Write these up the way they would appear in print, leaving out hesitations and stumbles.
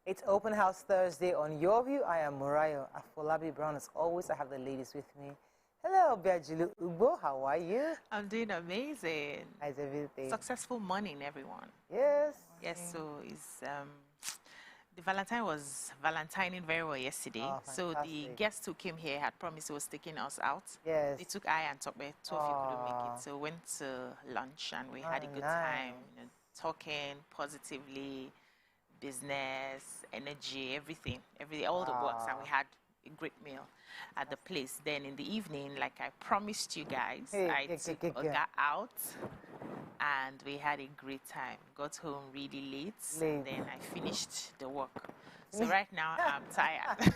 It's Open House Thursday on Your View. I am Murayo Afolabi Brown. As always, I have the ladies with me. Hello, Biajilu Ubo. How are you? I'm doing amazing. How's everything? Successful morning, everyone. Yes. Yes, so it's the Valentine was Valentining very well yesterday. Oh, so the guest who came here had promised he was taking us out. Yes. They took I and Tokbe. Two of you couldn't make it. So we went to lunch and we had a good time, you know, talking positively, business, energy, everything, all the works, and we had a great meal at the place. Then in the evening, like I promised you guys, I took Oga out and we had a great time. Got home really late. And then I finished the work. So right now I'm tired.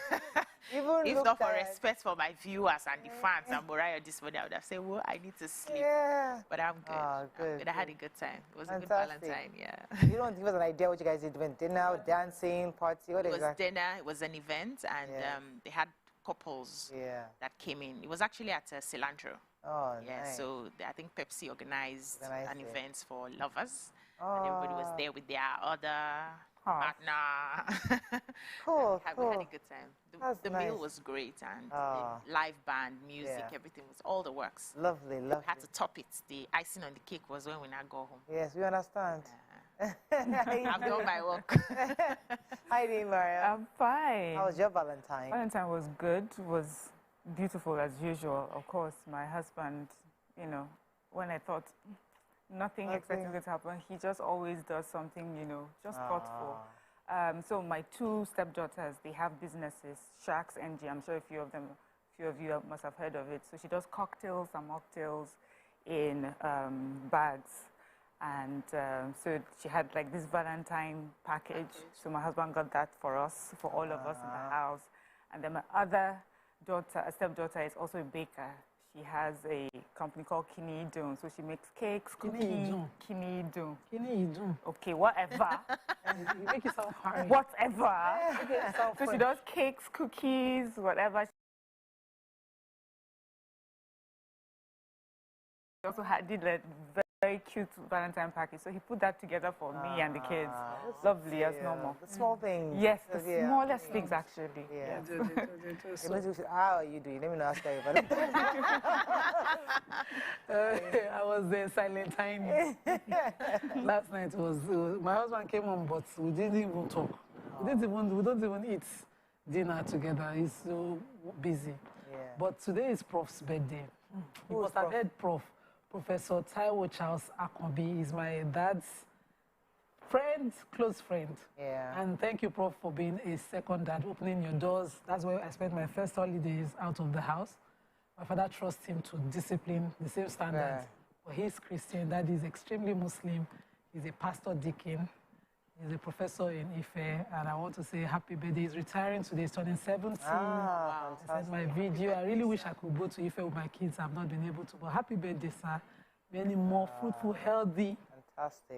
If not for respect for my viewers and the fans and Moriah this morning, I would have said, well, I need to sleep. Yeah. But I'm good. Oh, good. I had a good time. It was a good Valentine, yeah. You don't give us an idea what you guys did. Went dinner, dancing, party, what exactly? It was dinner, it was an event, and they had couples that came in. It was actually at Cilantro. Oh, yeah, nice. So I think Pepsi organized an event for lovers. Oh. And everybody was there with their other partner. Cool, We had a good time. The meal nice. was great, and the live band, music, everything was all the works. Lovely, lovely. We had to top it. The icing on the cake was when we now go home. Yes, we understand. I've done my work. Hi, Maria. I'm fine. How was your Valentine? Valentine was good. It was beautiful as usual. Of course, my husband, you know, when I thought nothing exciting was going to happen, he just always does something, you know, just thoughtful. So my two stepdaughters, they have businesses, Sharks NG. I'm sure a few of you must have heard of it. So she does cocktails and mocktails in bags. And so she had like this Valentine package. So my husband got that for us, for all of us in the house. And then my other daughter, a stepdaughter, is also a baker. She has a company called Kinidun. So she makes cakes, cookies. Kinidun. Okay, whatever. You make it sound hard. Whatever. So she does cakes, cookies, whatever. She also did a very cute Valentine package. So he put that together for me and the kids. Lovely as normal. The small things. Yes, the smallest things actually. Yeah. How are you doing? Let me not ask you about it. I was there silent time. Last night was my husband came home, but we didn't even talk. We don't even eat dinner together. He's so busy. Yeah. But today is Prof's birthday. Because I've heard Professor Taiwo Charles Akonbi is my dad's friend, close friend. Yeah. And thank you, Prof, for being a second dad, opening your doors. That's where I spent my first holidays out of the house. My father trusts him to discipline the same standards. But he's Christian, Dad is extremely Muslim. He's a pastor deacon. He's a professor in Ife, and I want to say happy birthday. He's retiring today. He's turning 70. Wow. I sent my video. I really wish I could go to Ife with my kids. I've not been able to. But happy birthday, sir. Many more fruitful, healthy,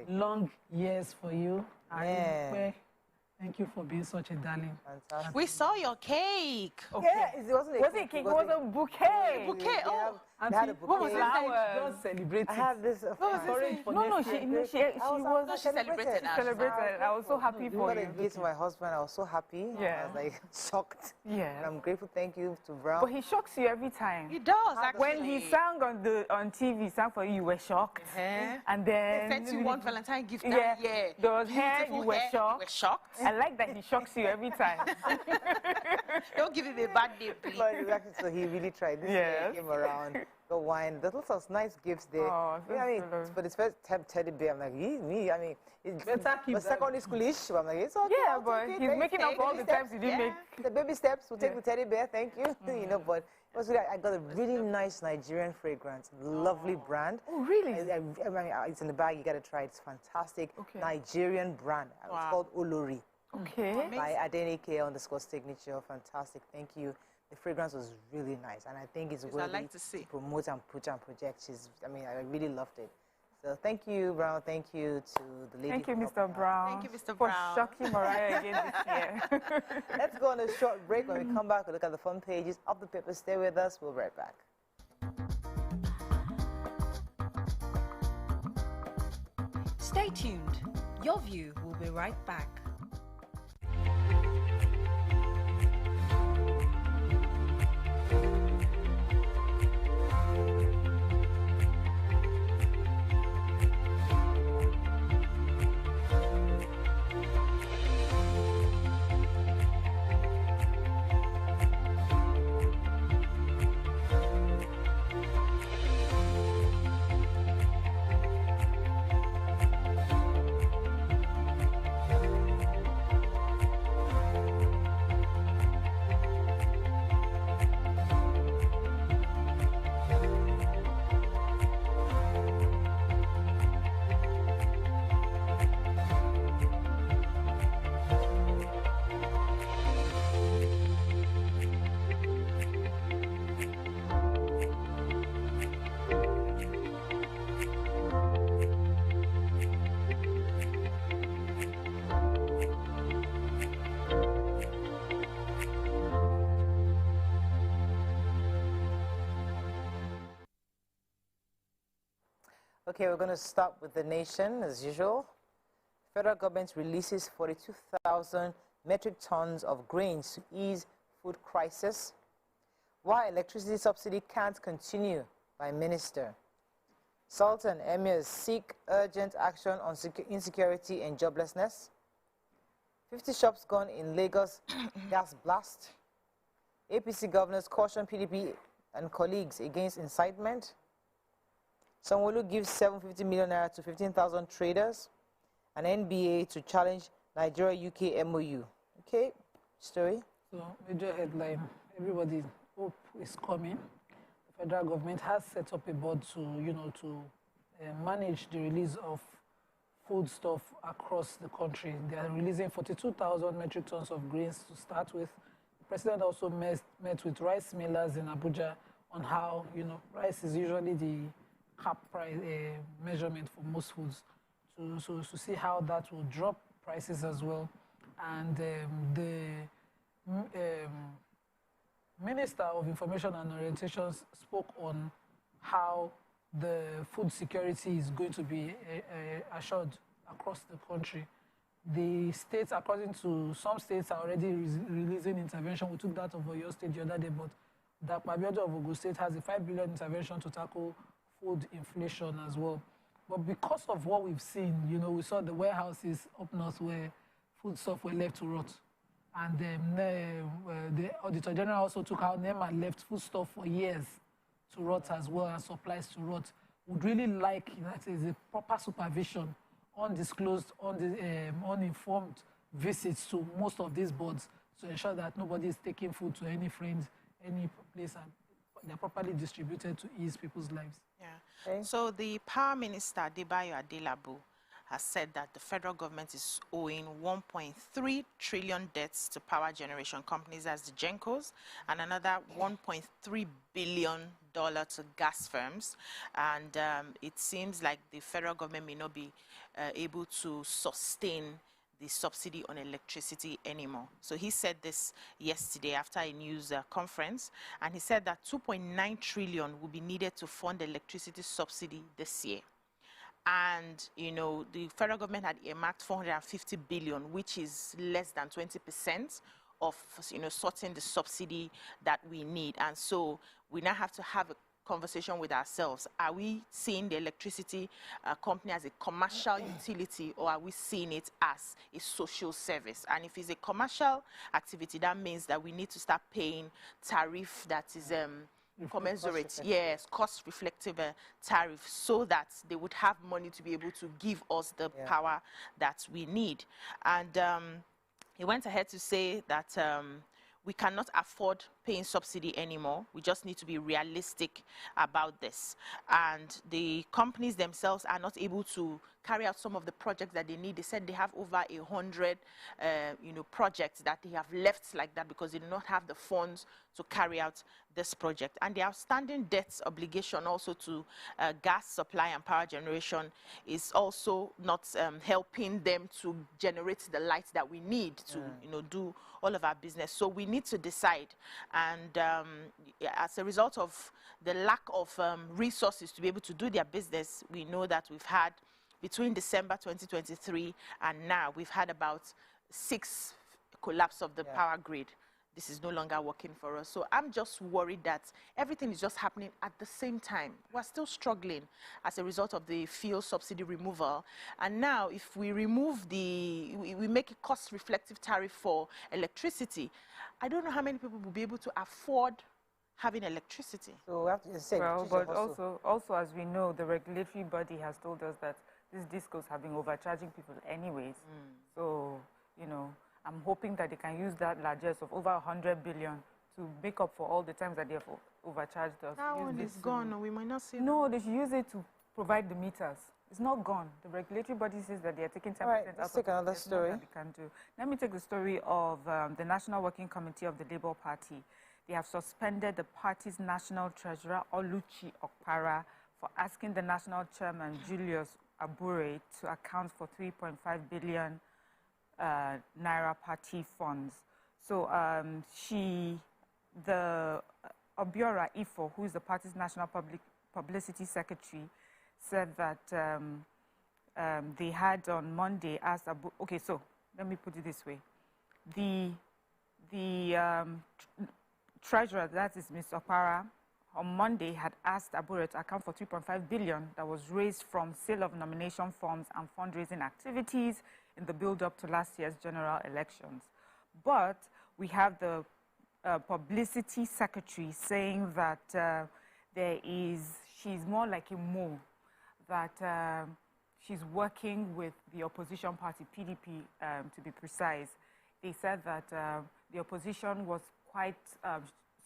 long years for you. Thank you for being such a darling. Fantastic. We saw your cake. Okay. Yeah, it wasn't a cake. It was a bouquet. Bouquet. Oh. They had a bouquet. What was flowers? Just celebrating. I have this. She celebrated. I was so happy for you. I gave to my husband. I was so happy. Yeah. I was like shocked. Yeah. And I'm grateful. Thank you to Brown. But he shocks you every time. He does, actually. When he sang on TV, he sang for you, you were shocked. And then... They sent you one Valentine gift Yeah. that year. There was hair, you were shocked. You were shocked. I like that he shocks you every time. Don't give him a bad name, please. But exactly, so he really tried. This year he came around. The wine, there's lots of nice gifts there. Oh, I mean, for this first time teddy bear, I'm like, me. I mean, it's secondary schoolish. I'm like, it's okay. Yeah, but he's making up all the times you didn't make. The baby steps. We'll take the teddy bear. Thank you. You know, but it was really, I got a really nice Nigerian fragrance, lovely brand. Oh, really? I mean, it's in the bag. You got to try it. It's fantastic. Okay. Nigerian brand. It's called Olori. Okay. By Adenike_signature. Fantastic. Thank you. The fragrance was really nice, and I think it's worthy to promote and push and project. I really loved it. So thank you, Brown. Thank you to the lady. Thank you, Mr. Brown. Thank you, Mr. Brown. For shocking Mariah again this year. Let's go on a short break. When we come back, we'll look at the fun pages of the paper. Stay with us. We'll be right back. Stay tuned. Your View will be right back. Okay, we're going to start with the nation, as usual. Federal government releases 42,000 metric tons of grains to ease food crisis. Why electricity subsidy can't continue by minister. Sultan emirs seek urgent action on insecurity and joblessness. 50 shops gone in Lagos gas blast. APC governors caution PDP and colleagues against incitement. Sanwo-Olu gives 750 million naira to 15,000 traders. And NBA to challenge Nigeria-UK MOU. Okay, story. So, major headline. Everybody hope is coming. The federal government has set up a board to, manage the release of foodstuff across the country. They are releasing 42,000 metric tons of grains to start with. The president also met with rice millers in Abuja on how, rice is usually the cap price measurement for most foods. So to see how that will drop prices as well. And the Minister of Information and Orientation spoke on how the food security is going to be assured across the country. The states, according to some states, are already releasing intervention. We took that of Oyo State the other day, but the Abiodun of Ogun State has a 5 billion intervention to tackle food inflation as well. But because of what we've seen, we saw the warehouses up north where foodstuff were left to rot. And the Auditor General also took out NEMA left foodstuff for years to rot as well, and supplies to rot. Would really like that is a proper supervision, undisclosed, uninformed visits to most of these boards to ensure that nobody is taking food to any friends, any place, and they're properly distributed to ease people's lives. Yeah. Okay. So the Power Minister, Adebayo Adelabu, has said that the federal government is owing 1.3 trillion debts to power generation companies as the GENCOs, and another $1.3 billion to gas firms. And it seems like the federal government may not be able to sustain the subsidy on electricity anymore. So he said this yesterday after a news conference, and he said that 2.9 trillion will be needed to fund electricity subsidy this year. And, the federal government had earmarked 450 billion, which is less than 20% of, sorting the subsidy that we need. And so we now have to have a conversation with ourselves. Are we seeing the electricity company as a commercial utility, or are we seeing it as a social service? And if it's a commercial activity, that means that we need to start paying tariff that is commensurate, yes, cost reflective tariff, so that they would have money to be able to give us the power that we need. And he went ahead to say that we cannot afford paying subsidy anymore. We just need to be realistic about this. And the companies themselves are not able to carry out some of the projects that they need. They said they have over 100, projects that they have left like that because they do not have the funds to carry out this project. And the outstanding debts obligation also to gas supply and power generation is also not helping them to generate the light that we need to, do all of our business. So we need to decide. And as a result of the lack of resources to be able to do their business, we know that we've had, between December 2023 and now, we've had about 6 collapse of the power grid. This is no longer working for us. So I'm just worried that everything is just happening at the same time. We're still struggling as a result of the fuel subsidy removal. And now if we remove we make a cost reflective tariff for electricity, I don't know how many people will be able to afford having electricity. So we have to say, well, but also as we know, the regulatory body has told us that these discos have been overcharging people anyways. So, I'm hoping that they can use that largesse of over 100 billion to make up for all the times that they have overcharged us. That one is gone. We might not see. No, they should use it to provide the meters. It's not gone. The regulatory body says that they are taking 10% out. Let's take another story. They can do. Let me take the story of the National Working Committee of the Labour Party. They have suspended the party's national treasurer, Oluchi Okpara, for asking the national chairman, Julius Abure, to account for 3.5 billion naira party funds. So the Obiora Ifo, who is the party's national publicity secretary, said that they had on Monday asked okay, so let me put it this way. The treasurer, that is Ms. Opara, on Monday had asked Abure to account for 3.5 billion that was raised from sale of nomination forms and fundraising activities in the build-up to last year's general elections. But we have the publicity secretary saying that she's more like a mole, that she's working with the opposition party, PDP, to be precise. They said that the opposition was quite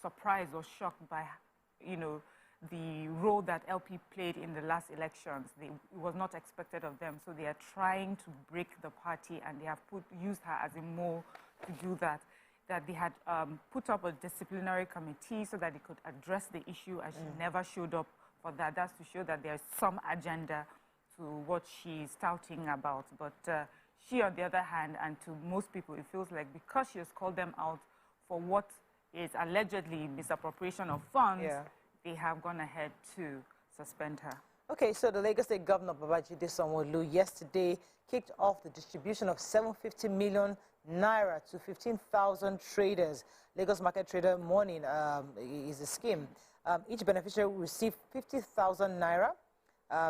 surprised or shocked by, the role that LP played in the last elections. It was not expected of them, so they are trying to break the party, and they have used her as a mole to do that. That they had put up a disciplinary committee so that they could address the issue, and she never showed up for that. That's to show that there's some agenda to what she's touting about. But she, on the other hand, and to most people, it feels like because she has called them out for what is allegedly misappropriation of funds, they have gone ahead to suspend her. Okay, so the Lagos State Governor, Babajide Sanwo-Olu, yesterday kicked off the distribution of 750 million naira to 15,000 traders. Lagos Market Trader Morning is a scheme. Each beneficiary will receive 50,000 naira.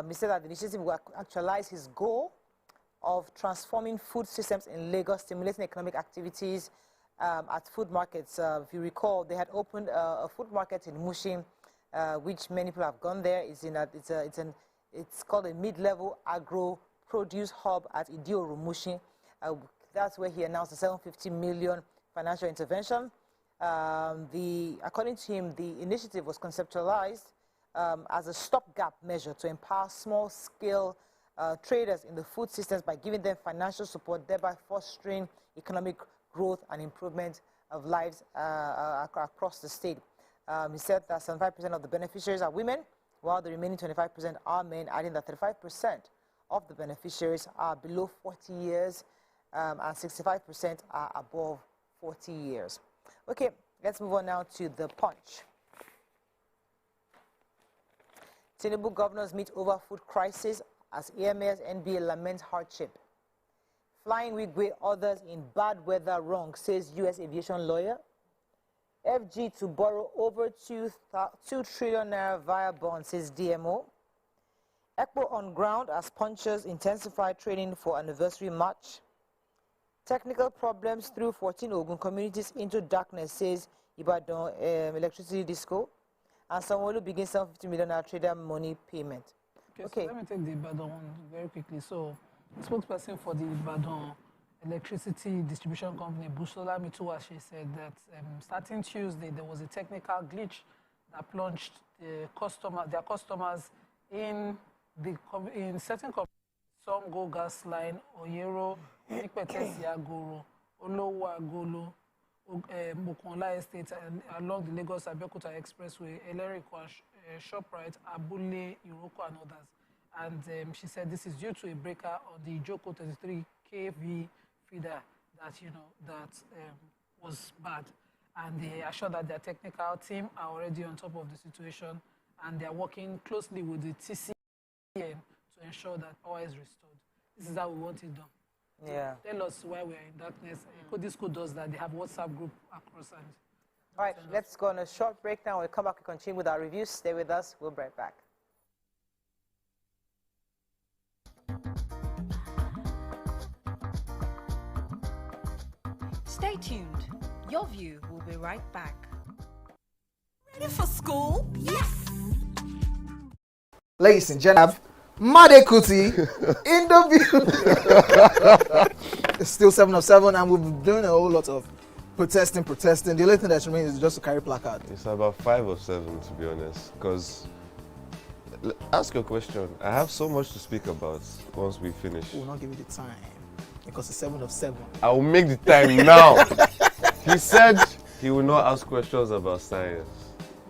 He said that the initiative will actualize his goal of transforming food systems in Lagos, stimulating economic activities at food markets. If you recall, they had opened a food market in Mushin, which many people have gone there. It's called a mid-level agro-produce hub at Idioro Mushin. That's where he announced the 750 million financial intervention. According to him, the initiative was conceptualized as a stopgap measure to empower small-scale traders in the food systems by giving them financial support, thereby fostering economic growth and improvement of lives across the state. He said that 75% of the beneficiaries are women, while the remaining 25% are men, adding that 35% of the beneficiaries are below 40 years and 65% are above 40 years. Okay, let's move on now to the Punch. Tinubu governors meet over food crisis as AMS NBA laments hardship. Flying Wigwe others in bad weather wrong, says U.S. aviation lawyer. FG to borrow over 2 trillion naira via bond, says DMO. ECPO on ground as punchers intensify training for anniversary march. Technical problems threw 14 Ogun communities into darkness, says Ibadan Electricity Disco. And Sanwo-Olu begins 750 million trader money payment. Okay. So let me take the Ibadan one very quickly. So, the spokesperson for the Ibadan Electricity Distribution Company, Busola Mituwashi, said that starting Tuesday, there was a technical glitch that plunged their customers in certain communities. Some go gas line, Oyero, Nikpetesi Agoro, Olowo Agolo, Mokonla Estate, and along the Lagos-Abeokuta Expressway, Eleriko, ShopRite, Abule, Iroko, and others. And she said this is due to a breaker on the Joko 33 kV feeder that was bad. And they assured that their technical team are already on top of the situation, and they are working closely with the TCN to ensure that power is restored. This is how we want it done. Yeah. Tell us why we are in darkness. Codisco does that. They have WhatsApp group across. And all right, let's go on a short break now. We'll come back and continue with our reviews. Stay with us. We'll be right back. Stay tuned. Your view will be right back. Ready for school? Yes! Ladies and gentlemen, Made Kuti in the view. It's still 7 of 7, and we've been doing a whole lot of protesting. The only thing that remains is just to carry placard. It's about 5 of 7, to be honest, because ask your question. I have so much to speak about once we finish. We will not give you the time because it's 7 of 7. I will make the time now. He said he will not ask questions about science.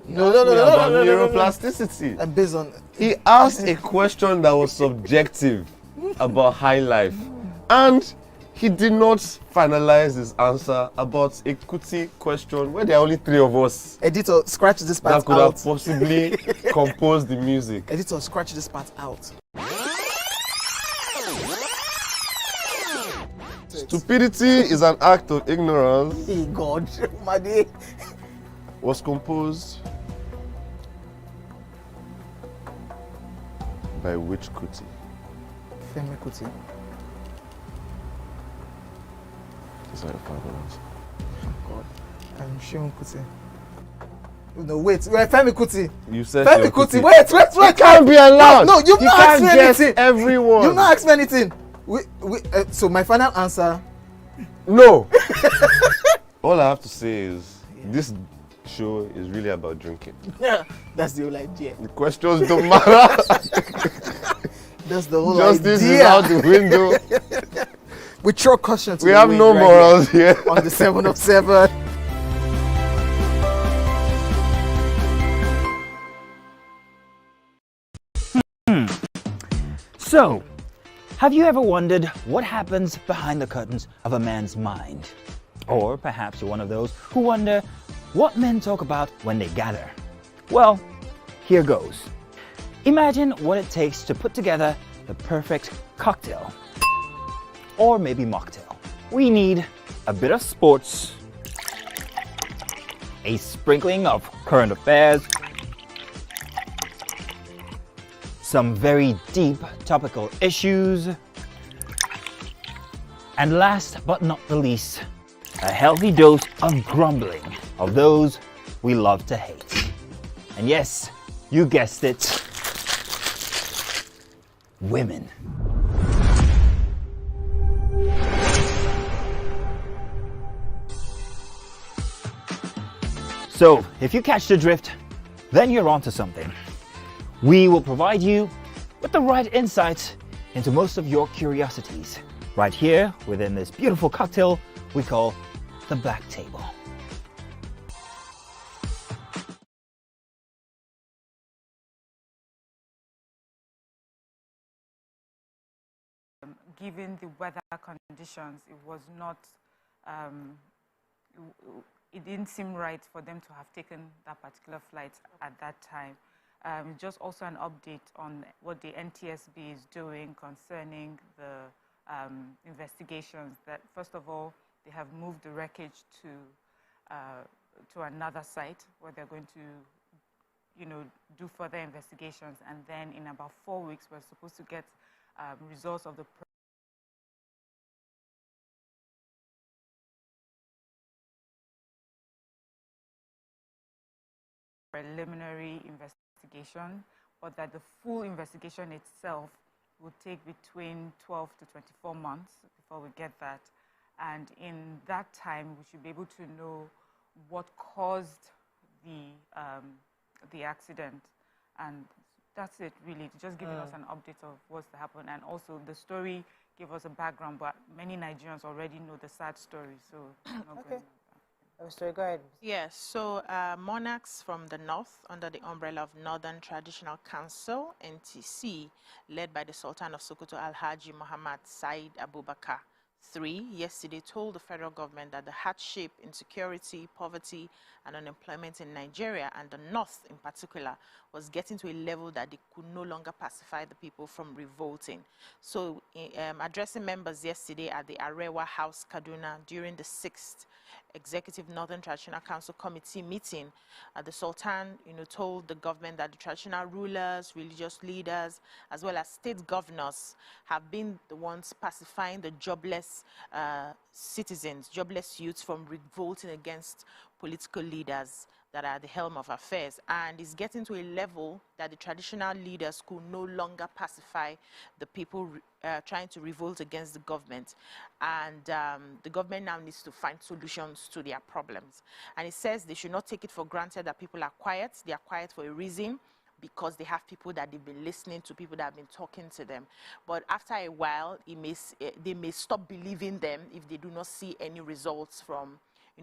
No. Neuroplasticity. And based on he asked a question that was subjective about high life, and He did not finalize his answer about a Kuti question where there are only 3 of us. Editor, scratch this part out. That could have possibly composed the music. Editor, scratch this part out. Stupidity is an act of ignorance. Hey God, my day. Was composed by which Kuti? Femi Kuti. These are your problems. God, I'm Seun Kuti. No, wait, Femi Kuti. You said Femi Kuti. Wait. You can't be allowed. No, you've not asked me anything. Everyone. You've not asked me anything. So my final answer. No. All I have to say is this show is really about drinking. Yeah, that's the whole idea. The questions don't matter. That's the whole Justice idea. is out the window. We throw caution to We the have wind no right morals here. On the 7 of 7. So, have you ever wondered what happens behind the curtains of a man's mind? Or perhaps you're one of those who wonder what men talk about when they gather. Well, here goes. Imagine what it takes to put together the perfect cocktail. Or maybe mocktail. We need a bit of sports, a sprinkling of current affairs, some very deep topical issues, and last but not the least, a healthy dose of grumbling of those we love to hate. And yes, you guessed it, women. So, if you catch the drift, then you're onto something. We will provide you with the right insights into most of your curiosities, right here within this beautiful cocktail we call the Black Table. Given the weather conditions, it was not, it didn't seem right for them to have taken that particular flight at that time. Just also an update on what the NTSB is doing concerning the investigations. That first of all, they have moved the wreckage to another site where they're going to, do further investigations. And then in about 4 weeks, we're supposed to get results of the preliminary investigation, but that the full investigation itself will take between 12 to 24 months before we get that. And in that time, we should be able to know what caused the accident. And that's it, really, just giving us an update of what's happened. And also, the story gave us a background, but many Nigerians already know the sad story, so okay. Sorry, go ahead. Yes, so monarchs from the north under the umbrella of Northern Traditional Council, NTC, led by the Sultan of Sokoto Alhaji Muhammad Said Abubakar III, yesterday told the federal government that the hardship, insecurity, poverty, and unemployment in Nigeria, and the north in particular, was getting to a level that they could no longer pacify the people from revolting. So, addressing members yesterday at the Arewa House, Kaduna, during the 6th Executive Northern Traditional Council Committee meeting, the Sultan, told the government that the traditional rulers, religious leaders, as well as state governors have been the ones pacifying the jobless citizens, jobless youths from revolting against political leaders that are at the helm of affairs, and is getting to a level that the traditional leaders could no longer pacify the people trying to revolt against the government. And the government now needs to find solutions to their problems. And it says they should not take it for granted that people are quiet. They are quiet for a reason, because they have people that they've been listening to, people that have been talking to them. But after a while, they may stop believing them if they do not see any results from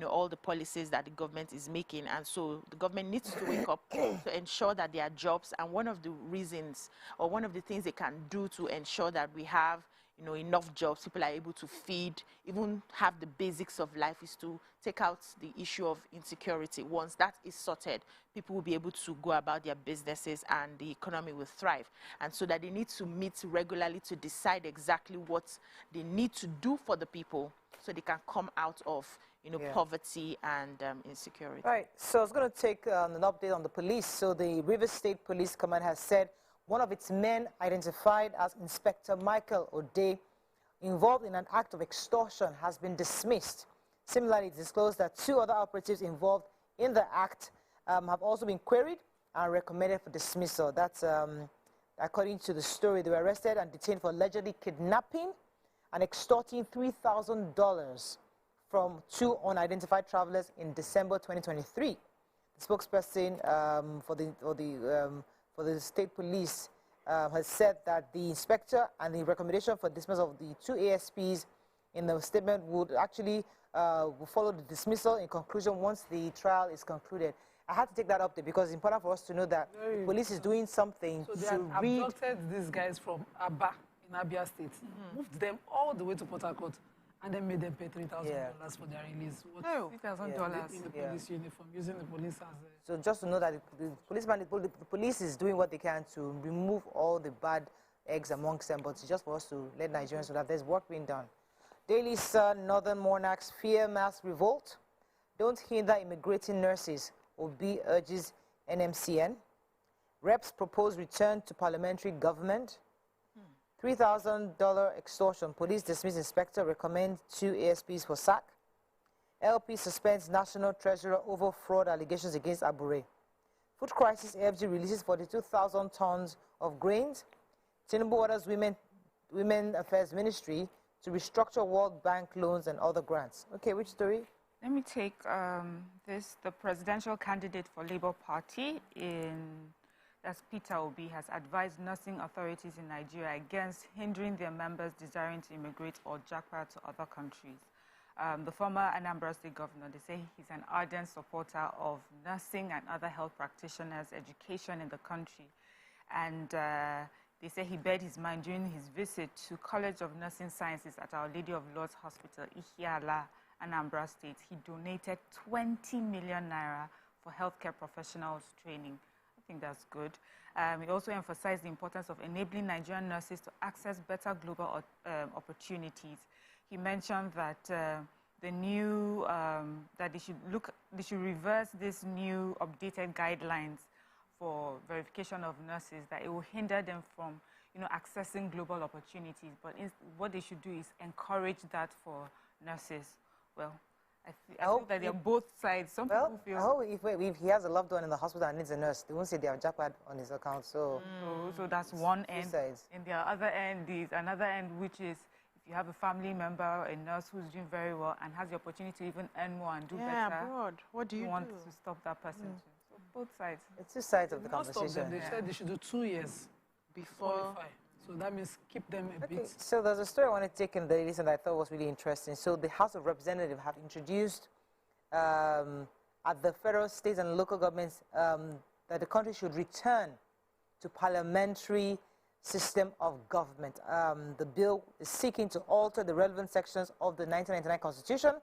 all the policies that the government is making. And so the government needs to wake up to ensure that there are jobs. And one of the reasons, or one of the things they can do to ensure that we have you know, enough jobs, people are able to feed, even have the basics of life, is to take out the issue of insecurity. Once that is sorted, people will be able to go about their businesses and the economy will thrive. And so that they need to meet regularly to decide exactly what they need to do for the people so they can come out of, you know, poverty and insecurity. Right. So I was going to take an update on the police. So the Rivers State Police Command has said one of its men, identified as Inspector Michael O'Day, involved in an act of extortion, has been dismissed. Similarly, it disclosed that 2 other operatives involved in the act have also been queried and recommended for dismissal. That's according to the story. They were arrested and detained for allegedly kidnapping and extorting $3,000 from 2 unidentified travelers in December 2023. The spokesperson for the state police has said that the inspector and the recommendation for dismissal of the 2 ASPs in the statement would actually follow the dismissal in conclusion once the trial is concluded. I had to take that up there because it's important for us to know that the police is doing something so to they abducted these guys from Aba in Abia State, moved them all the way to Port Harcourt, and then made them pay $3,000 for their release. $3,000 in the police uniform, using the police as a... So just to know that the police is doing what they can to remove all the bad eggs amongst them, but it's just for us to let Nigerians know that there's work being done. Daily Sun, Northern Monarchs fear mass revolt. Don't hinder immigrating nurses. Obi urges NMCN. Reps propose return to parliamentary government. $3,000 extortion. Police dismiss inspector, recommend 2 ASPs for sack. LP suspends national treasurer over fraud allegations against Abure. Food crisis, AFG releases 42,000 tons of grains. Tinubu orders Women Affairs Ministry to restructure World Bank loans and other grants. Okay, which story? Let me take this. The presidential candidate for Labour Party that's Peter Obi, has advised nursing authorities in Nigeria against hindering their members desiring to immigrate or jackpot to other countries. The former Anambra State governor, they say he's an ardent supporter of nursing and other health practitioners' education in the country. And they say he bared his mind during his visit to College of Nursing Sciences at Our Lady of Lourdes Hospital, Ihiala, Anambra State. He donated 20 million naira for healthcare professionals training. I think that's good. He also emphasized the importance of enabling Nigerian nurses to access better global opportunities. He mentioned that that they should reverse this new updated guidelines for verification of nurses, that it will hinder them from, accessing global opportunities. But what they should do is encourage that for nurses. Well, I think that they're both sides. Some people feel... I hope if he has a loved one in the hospital and needs a nurse, they won't say they have jackpot on his account. So that's one end. Sides. And the other end is another end, which is if you have a family member, a nurse who's doing very well and has the opportunity to even earn more and do better. Abroad. What do you want to stop that person? So both sides. It's 2 sides of the Most conversation. of them, they said they should do 2 years before qualify. So that means keep them a bit. So there's a story I want to take in the list that I thought was really interesting. So the House of Representatives have introduced at the federal, state, and local governments that the country should return to parliamentary system of government. The bill is seeking to alter the relevant sections of the 1999 Constitution.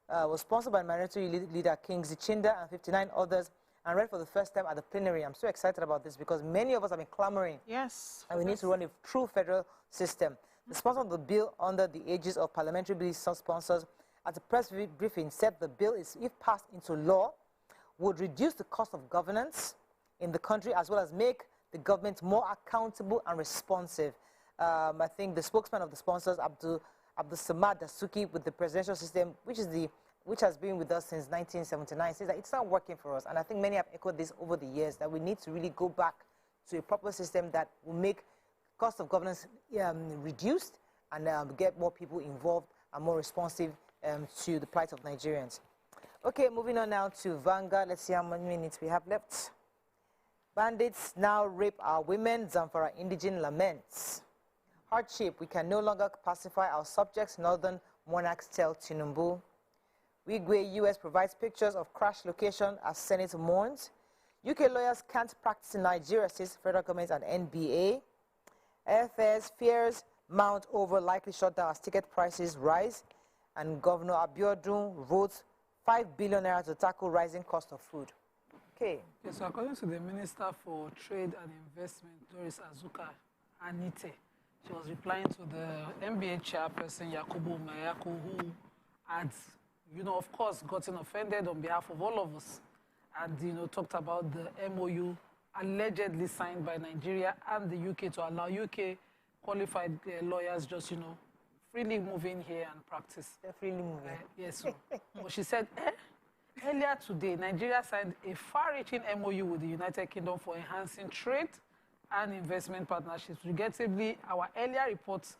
Was sponsored by Minority Leader Kingsley Chinda and 59 others, and read for the first time at the plenary. I'm so excited about this because many of us have been clamoring. Yes. And we need to run a true federal system. The sponsor of the bill, under the aegis of parliamentary bill sponsors, at a press briefing, said the bill is, if passed into law, would reduce the cost of governance in the country as well as make the government more accountable and responsive. I think the spokesman of the sponsors, Abdul Samad Dasuki, with the presidential system, which has been with us since 1979, says that it's not working for us. And I think many have echoed this over the years, that we need to really go back to a proper system that will make cost of governance reduced and get more people involved and more responsive to the plight of Nigerians. Okay, moving on now to Vanguard. Let's see how many minutes we have left. Bandits now rape our women. Zamfara indigene laments. Hardship, we can no longer pacify our subjects. Northern monarchs tell Tinubu. Wigwe, US provides pictures of crash location as Senate mourns. UK lawyers can't practice in Nigeria, says federal government and NBA. Affairs fears Mount over likely shutdown as ticket prices rise. And Governor Abiodun votes 5 billion naira to tackle rising cost of food. Okay. Yes, so according to the Minister for Trade and Investment, Doris Azuka Anite, she was replying to the NBA chairperson, Yakubu Mayako, who had, of course, gotten offended on behalf of all of us and, talked about the MOU allegedly signed by Nigeria and the UK to allow UK qualified lawyers just, freely move in here and practice. They're freely moving. Yes. So, but she said, earlier today, Nigeria signed a far-reaching MOU with the United Kingdom for enhancing trade and investment partnerships. Regrettably, our earlier reports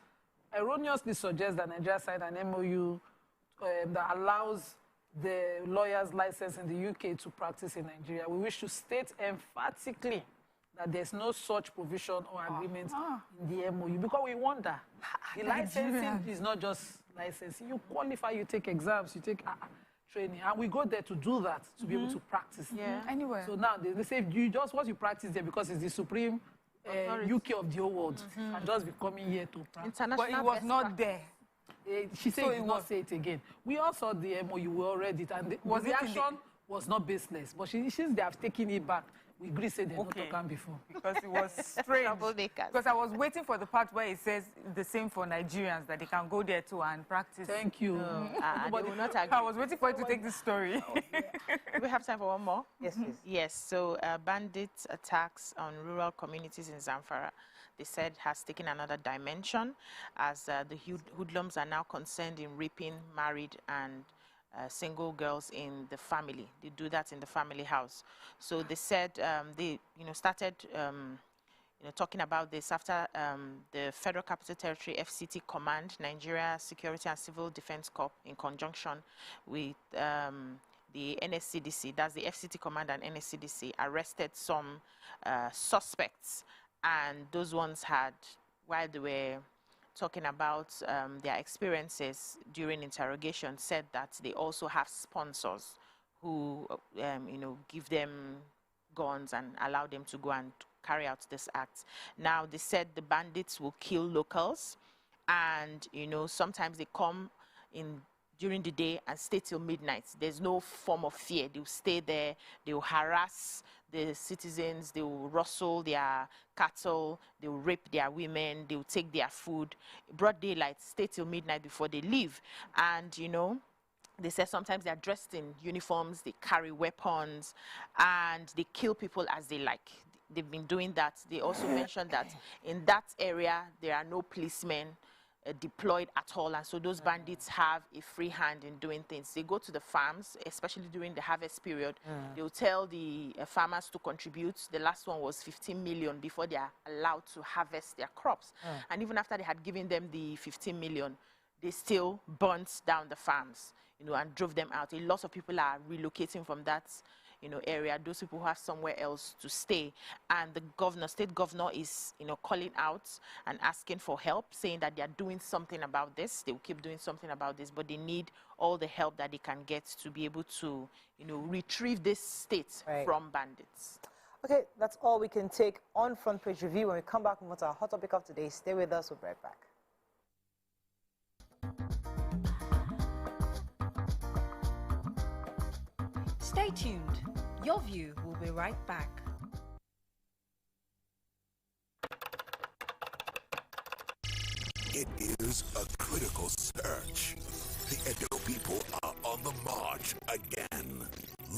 erroneously suggest that Nigeria signed an MOU that allows the lawyers licensed in the UK to practice in Nigeria. We wish to state emphatically that there's no such provision or agreement in the MOU, because we wonder, the licensing is not just licensing. You qualify, you take exams, you take training, and we go there to do that, to be able to practice. Yeah, anywhere. So now they say you just what you practice there because it's the supreme UK of the whole world, and just be coming here to practice. But it was not there. She said he did not say it again. We all saw the MOU, we all read it, and the reaction was not baseless. But since they have taken it back, we agree say they not talking before. Because it was strange. Because I was waiting for the part where it says the same for Nigerians, that they can go there too and practice. Thank you. But they will not agree. I was waiting for you to take this story. Do we have time for one more? Yes, please. Yes, so Bandit attacks on rural communities in Zamfara, they said, has taken another dimension as the hoodlums are now concerned in raping married and single girls in the family. They do that in the family house. So they said they started talking about this after the Federal Capital Territory FCT Command, Nigeria Security and Civil Defense Corps, in conjunction with the NSCDC, that's the FCT Command and NSCDC, arrested some suspects. And those ones had, while they were talking about their experiences during interrogation, said that they also have sponsors who, give them guns and allow them to go and carry out this act. Now, they said the bandits will kill locals, and, sometimes they come in during the day and stay till midnight. There's no form of fear. They'll stay there, they'll harass the citizens, they will rustle their cattle, they will rape their women, they will take their food. Broad daylight, stay till midnight before they leave. And, they say sometimes they're dressed in uniforms, they carry weapons, and they kill people as they like. They've been doing that. They also mentioned that in that area, there are no policemen deployed at all, and so those bandits have a free hand in doing things. They go to the farms, especially during the harvest period. They'll tell the farmers to contribute. The last one was 15 million before they are allowed to harvest their crops. And even after they had given them the 15 million, they still burnt down the farms, and drove them out. A lot of people are relocating from that area, those people who have somewhere else to stay. And the state governor is, calling out and asking for help, saying that they are doing something about this. They will keep doing something about this, but they need all the help that they can get to be able to, retrieve this state from bandits. Okay, that's all we can take on Front Page Review. When we come back with our hot topic of today, stay with us. We'll be right back. Stay tuned. Your View will be right back. It is a critical search. The Edo people are on the march again,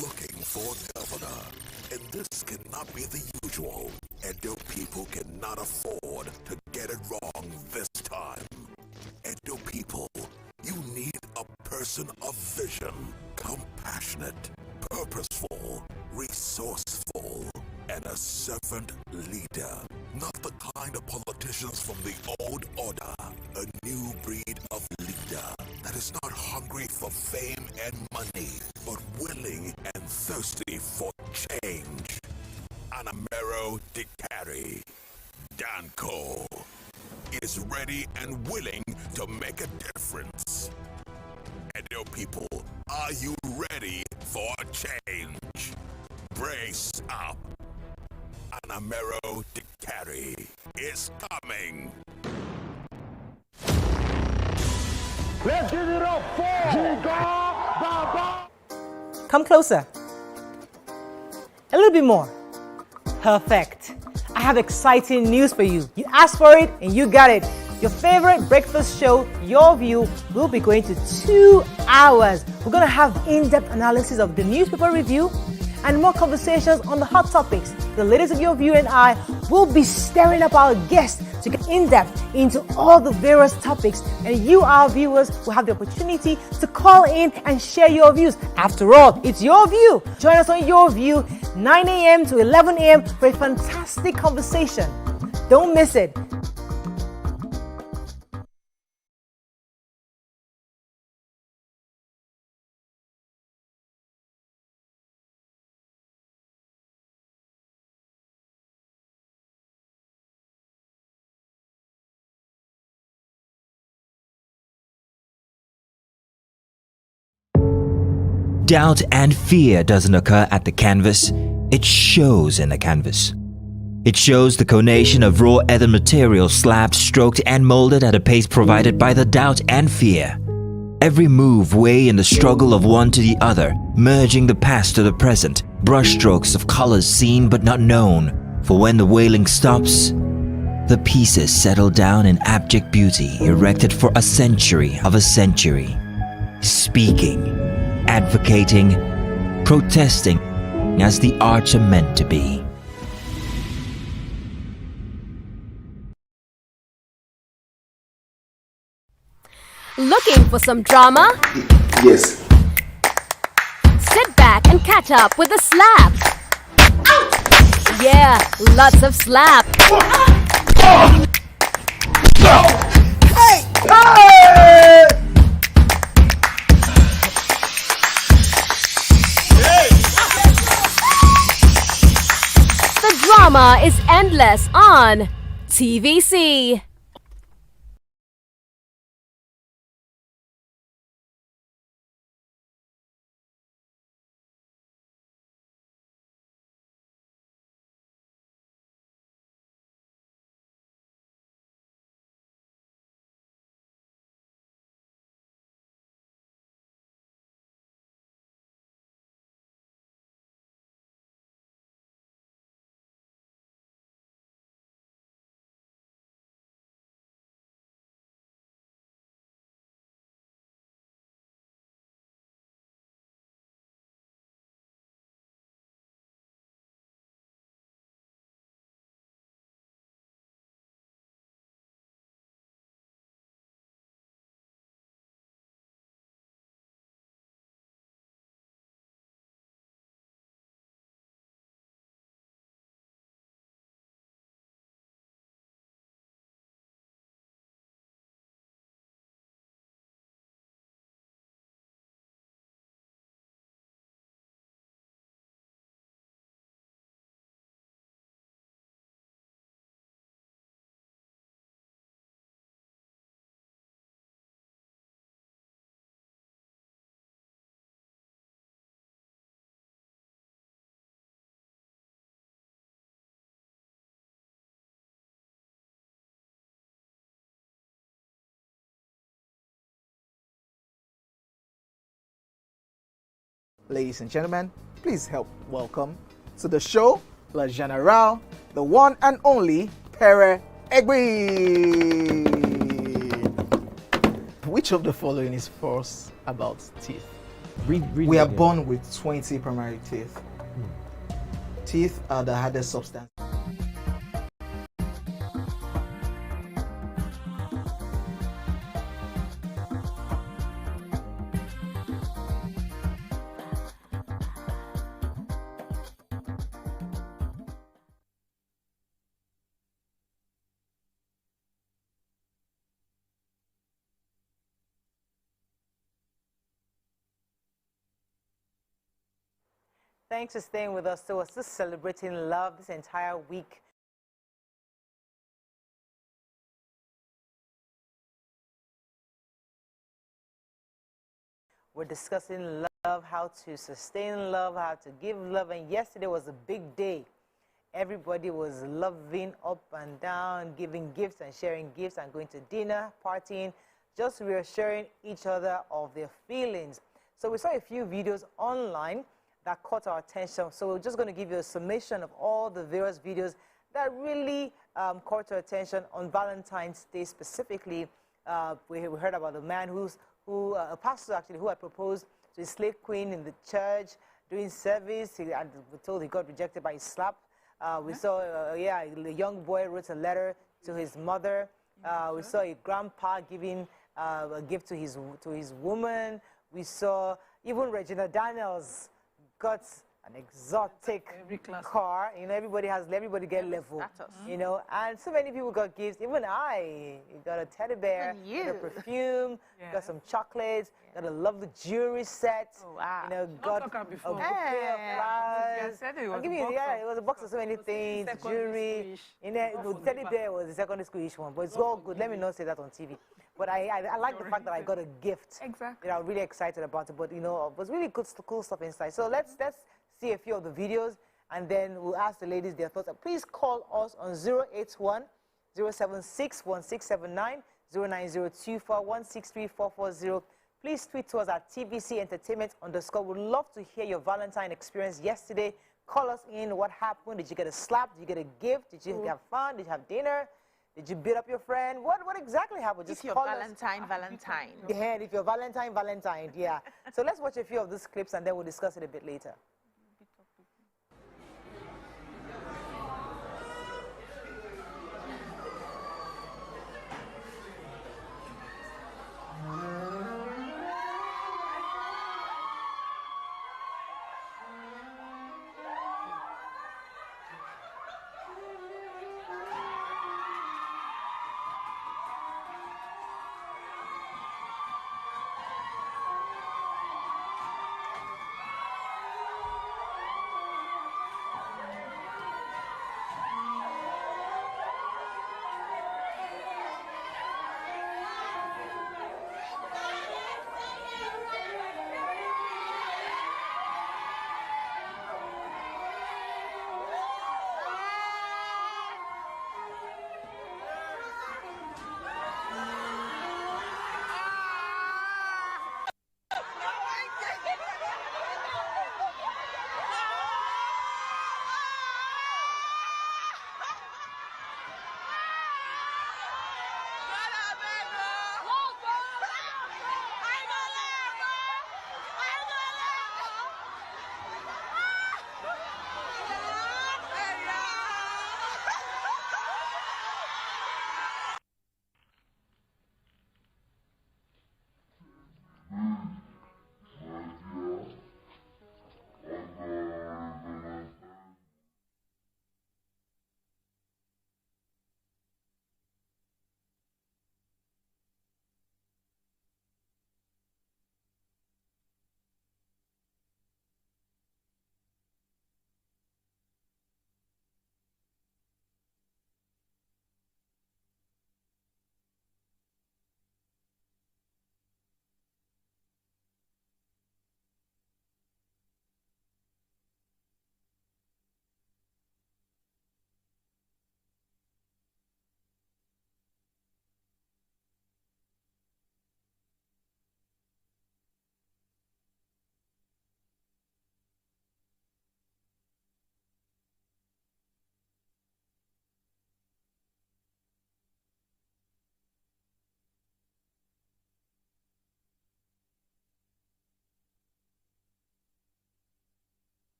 looking for governor. And this cannot be the usual. Edo people cannot afford to get it wrong this time. Edo people, you need a person of vision, compassionate, purposeful, resourceful, and a servant leader. Not the kind of politicians from the old order. A new breed of leader that is not hungry for fame and money, but willing and thirsty for change. Anamero Dikari, Danko, is ready and willing to make a difference. Edo people, are you ready for change? Brace up. Anamero Dikari is coming. Let's give it up for Baba. Come closer. A little bit more. Perfect. I have exciting news for you. You asked for it and you got it. Your favorite breakfast show, Your View, will be going to 2 hours. We're going to have in-depth analysis of the newspaper review and more conversations on the hot topics. The ladies of Your View and I will be stirring up our guests to get in-depth into all the various topics, and you, our viewers, will have the opportunity to call in and share your views. After all, it's your view. Join us on Your View, 9 a.m. to 11 a.m. for a fantastic conversation. Don't miss it. Doubt and fear doesn't occur at the canvas, it shows in the canvas. It shows the conation of raw earthen material slabbed, stroked and molded at a pace provided by the doubt and fear. Every move way in the struggle of one to the other, merging the past to the present, brushstrokes of colors seen but not known. For when the wailing stops, the pieces settle down in abject beauty erected for a century of a century. Speaking, advocating, protesting as the arts are meant to be. Looking for some drama? Yes. Sit back and catch up with a slap. Yeah, lots of slap. Hey! Hey! The drama is endless on TVC. Ladies and gentlemen, please help welcome to the show, La General, the one and only Pere Egbe. Which of the following is false about teeth? We are born with 20 primary teeth. Teeth are the hardest substance. Thanks for staying with us. So we're still celebrating love this entire week. We're discussing love, how to sustain love, how to give love. And yesterday was a big day. Everybody was loving up and down, giving gifts and sharing gifts and going to dinner, partying. just reassuring each other of their feelings. So we saw a few videos online that caught our attention. So we're just going to give you a summation of all the various videos that really caught our attention on Valentine's Day specifically. We heard about the man a pastor actually, who had proposed to his slave queen in the church doing service. And we're told he got rejected by his slap. We saw, a young boy wrote a letter to his mother. We saw a grandpa giving a gift to his woman. We saw even Regina Daniels got an exotic car. You know, everybody get level. You know, and so many people got gifts. Even I got a teddy bear, got a perfume, got some chocolates, got a lovely jewelry set. Oh, wow. You know, got a bouquet of flowers. It was a box of so many things, jewelry. You know, the teddy bear was the secondary school-ish one, but it's all good. Let me not say that on TV. But I like the fact that I got a gift. Exactly. You know, I'm really excited about it. But you know, it was really good, cool stuff inside. So let's see a few of the videos, and then we'll ask the ladies their thoughts. Please call us on 081-076-1679, 09024163440. Please tweet to us at tvcentertainment_. We'd love to hear your Valentine experience yesterday. Call us in. What happened? Did you get a slap? Did you get a gift? Did you have fun? Did you have dinner? Did you beat up your friend? What exactly happened? Just call Valentine. Yeah, if you're Valentine, yeah. So let's watch a few of these clips, and then we'll discuss it a bit later.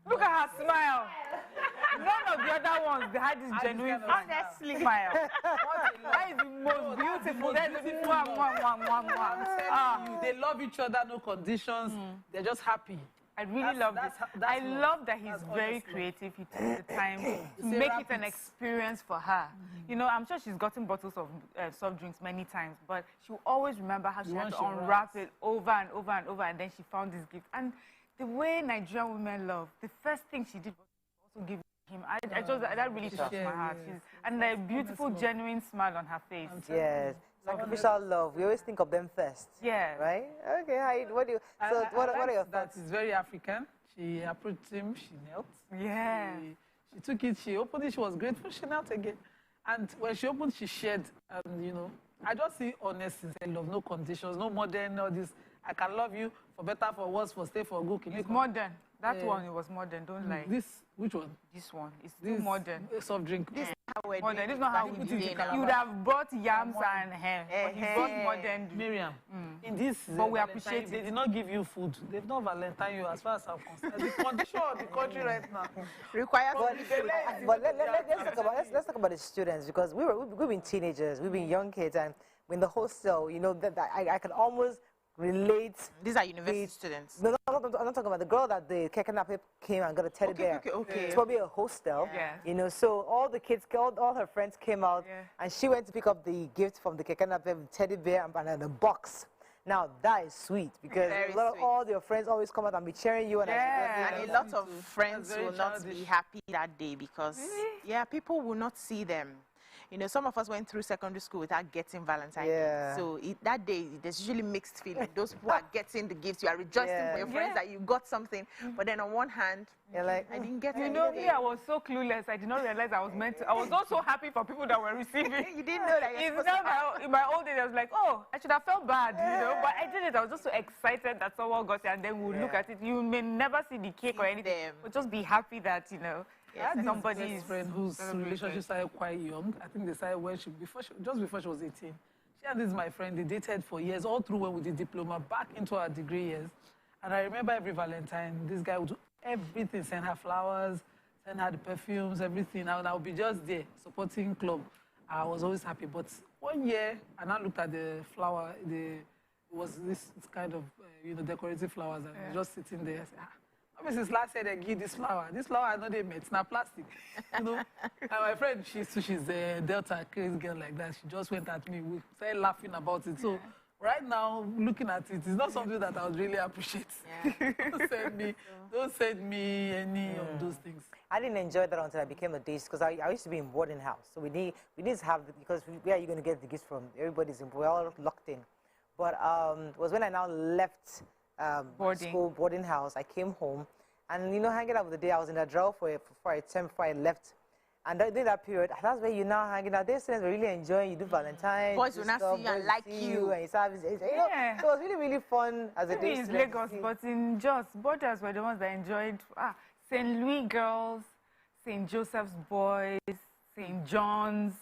Look at her smile. None of the other ones, they had this genuine honestly smile. That is the most beautiful. They love each other, no conditions. They're just happy. I really love this. I love that he's very creative. He took the time to make it an experience for her. You know, I'm sure she's gotten bottles of soft drinks many times, but she'll always remember how she had to unwrap it over and over and over, and then she found this gift. And the way Nigerian women love, the first thing she did was also give him. I just, that really touched my heart. And a beautiful, genuine smile on her face. Yes. Sacrificial love. We always think of them first. Yeah. Right? Okay. What do you? So what are your thoughts? That is very African. She approached him. She knelt. Yeah. She took it. She opened it. She was grateful. She knelt again. And when she opened, she shared. And you know, I just see honest, sincere love. No conditions. No modern. No this. I can love you for better, for worse, for stay, for good. It's modern. That one, it was modern. Don't lie. This, which one? This one. It's too modern. Soft drink. This is how we're doing. This is not how we do it. You would have brought yams and ham. But you brought modern. Miriam, in this, but we appreciate it. They did not give you food. They've not Valentine you as far as I'm concerned. The condition of the country right now requires. But let's talk about the students, because we've been teenagers, we've been young kids, and in the hostel, you know, that I can almost relate. These are university students. No, I'm not talking about the girl that the kidnapper came and got a teddy bear. Okay. It's probably a hostel. Yeah. You know, so all the kids, all her friends came out, and she went to pick up the gift from the kidnapper, teddy bear and a box. Now that is sweet, because all your friends always come out and be cheering you. And and a lot of friends will not be happy that day because people will not see them. You know, some of us went through secondary school without getting Valentine. So that day, there's usually mixed feelings. Those who are getting the gifts, you are rejoicing for your friends that you got something. But then on one hand, you're like, I didn't get anything. You know, me, I was so clueless. I did not realize I was meant to. I was also happy for people that were receiving. You didn't know that you're supposed to. In my old days, I was like, oh, I should have felt bad, you know. But I did it. I was just so excited that someone got it, and then we'll look at it. You may never see the cake or anything, but just be happy that, you know. Somebody's friend whose relationship started quite young. I think they started when just before she was 18. She and this is my friend. They dated for years, all through when we did diploma, back into our degree years. And I remember every Valentine, this guy would do everything, send her flowers, send her the perfumes, everything. And I would be just there supporting club. I was always happy. But one year, and I looked at the flower. It was this kind of decorative flowers, and just sitting there. I said, Mrs. Last year they give this flower. This flower I know they made. It's not plastic. You know? And my friend, she's a Delta crazy girl like that. She just went at me. We started laughing about it. So right now, looking at it, it's not something that I would really appreciate. Don't send me any of those things. I didn't enjoy that until I became a day, because I used to be in boarding house. So we need to have, because where are you going to get the gifts from? Everybody's we're all locked in. But it was when I now left boarding house. I came home, and hanging out with the day. I was in a drawer for a term before I left, and during that period, that's where you now hanging out. These students were really enjoying. You do Valentine. Boys will not see you and like you. And so it was really fun as a day. It's Lagos, but in Jos, borders were the ones that enjoyed. St. Louis girls, St. Joseph's boys, St. John's.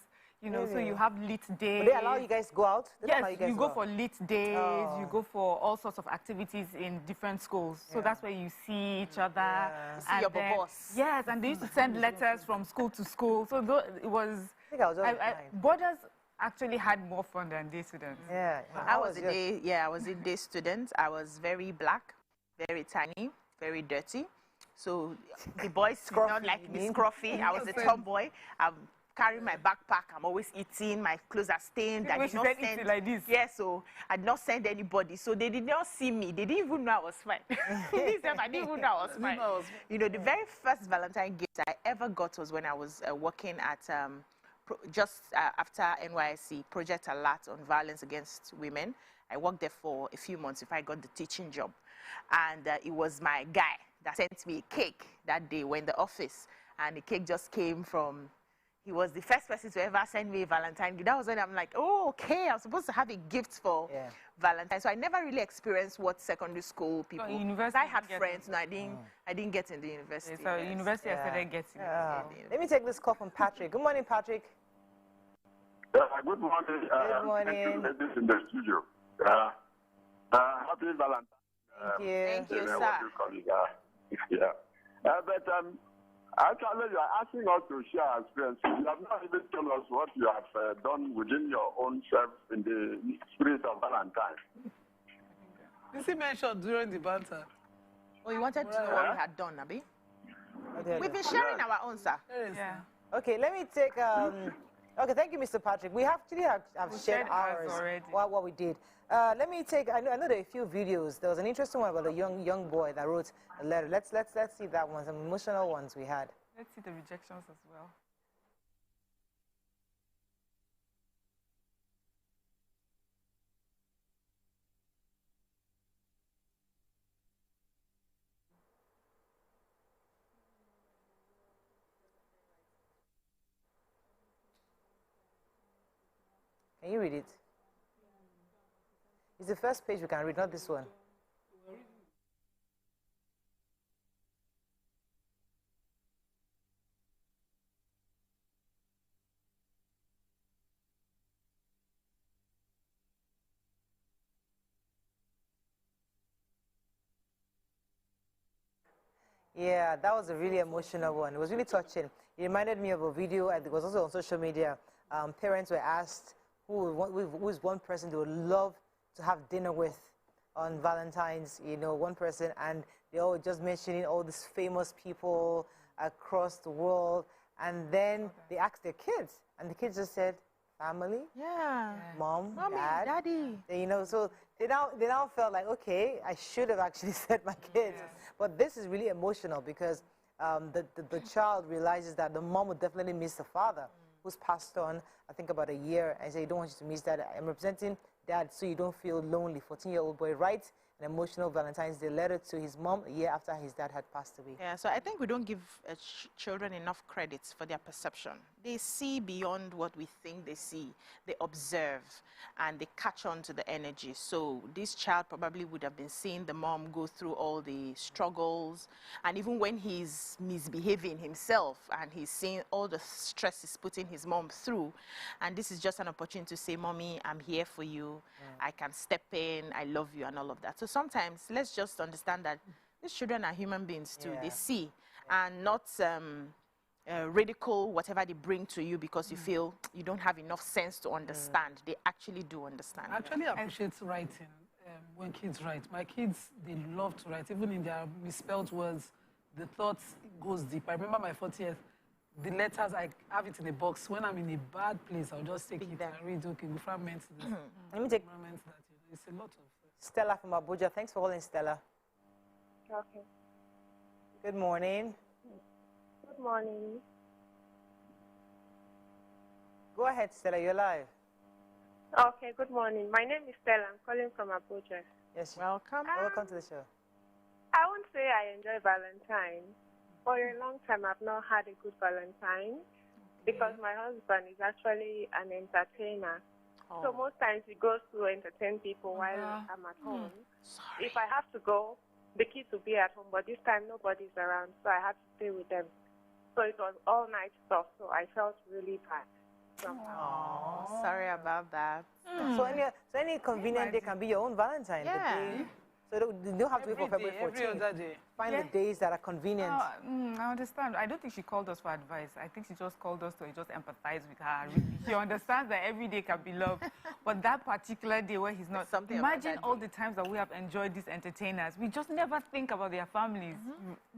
So you have lit days. But they allow you guys to go out? Yes, you go for lit days. You go for all sorts of activities in different schools. So that's where you see each other. See your boss. Yes, and they used to send letters from school to school. So it was... Borders actually had more fun than day students. I was a day student. I was very black, very tiny, very dirty. So the boys did not like me, scruffy. I was a tomboy. Carrying my backpack, I'm always eating, my clothes are stained. I did not send like this. Yeah, so I did not send anybody. So they did not see me. They didn't even know I was fine. I didn't even know I was fine. The very first Valentine gift I ever got was when I was working at just after NYSC, Project Alert on violence against women. I worked there for a few months before I got the teaching job. And it was my guy that sent me a cake that day when the office. And the cake just came from... He was the first person to ever send me a Valentine gift. That was when I'm like, oh, okay, I'm supposed to have a gift for Valentine. So I never really experienced what secondary school people... University I had friends, I didn't get into university. So university I started getting Let me take this call from Patrick. Good morning, Patrick. Good morning. Good morning. This in the studio. Happy Valentine. Thank you. Thank you, sir. Actually, you are asking us to share experience. You have not even told us what you have done within your own self in the spirit of Valentine. This he mentioned during the banter. Oh, you wanted to know what we had done, Abi? We've been sharing our own, sir. Yeah. Okay, let me take... okay, thank you, Mr. Patrick. We actually have shared ours already. What we did. Let me take... I know there are a few videos. There was an interesting one about a young boy that wrote a letter. Let's see that one. Some emotional ones we had. Let's see the rejections as well. Can you read it? It's the first page we can read, not this one. Yeah, that was a really emotional one. It was really touching. It reminded me of a video, and it was also on social media. Parents were asked who is one person they would love to have dinner with on Valentine's, you know, one person, and they all just mentioning all these famous people across the world, and then they asked their kids, and the kids just said, family, mom, mommy, dad, daddy. you know, so they now felt like, okay, I should have actually said my kids. But this is really emotional because the child realizes that the mom would definitely miss the father who's passed on, I think, about a year, and say, I don't want you to miss that. I'm representing dad so you don't feel lonely. 14-year-old boy writes an emotional Valentine's Day letter to his mom a year after his dad had passed away. Yeah, so I think we don't give children enough credits for their perception. They see beyond what we think they see. They observe, and they catch on to the energy. So this child probably would have been seeing the mom go through all the struggles, and even when he's misbehaving himself, and he's seeing all the stress he's putting his mom through, and this is just an opportunity to say, Mommy, I'm here for you. I can step in. I love you, and all of that. So sometimes let's just understand that these children are human beings too. They see, and not ridicule whatever they bring to you because you feel you don't have enough sense to understand. They actually do understand. I actually appreciate writing when kids write. My kids, they love to write. Even in their misspelled words, the thought goes deep. I remember my 40th, the letters, I have it in a box. When I'm in a bad place, I'll just take it and read, okay, we fragment this. Let me take... It's a lot of... Stella from Abuja. Thanks for calling, Stella. Okay. Good morning. Good morning. Go ahead, Stella. You're live. Okay, good morning. My name is Stella. I'm calling from Abuja. Yes. Welcome. Welcome to the show. I won't say I enjoy Valentine. For a long time, I've not had a good Valentine because my husband is actually an entertainer. So most times he goes to entertain people while I'm at home. Sorry. If I have to go, the kids will be at home, but this time nobody's around, so I have to stay with them. So it was all night stuff, so I felt really bad. Oh, sorry about that. So any convenient day can be your own Valentine. Yeah. So you don't have to wait for February 14th. Every other day. Find the days that are convenient. I understand. I don't think she called us for advice. I think she just called us to just empathize with her. She understands that every day can be loved. But that particular day where he's not... Imagine all the times that we have enjoyed these entertainers. We just never think about their families.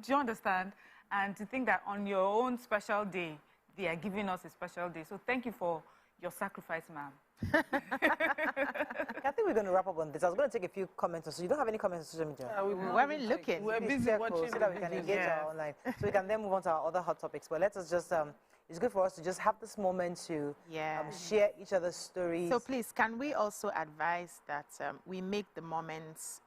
Do you understand? And to think that on your own special day, they are giving us a special day. So thank you for your sacrifice, ma'am. I think we're going to wrap up on this. I was going to take a few comments. So you don't have any comments on social media? We weren't looking. We're busy watching so that we can engage our online. So we can then move on to our other hot topics. But let us just, it's good for us to just have this moment to share each other's stories. So please, can we also advise that we make the moments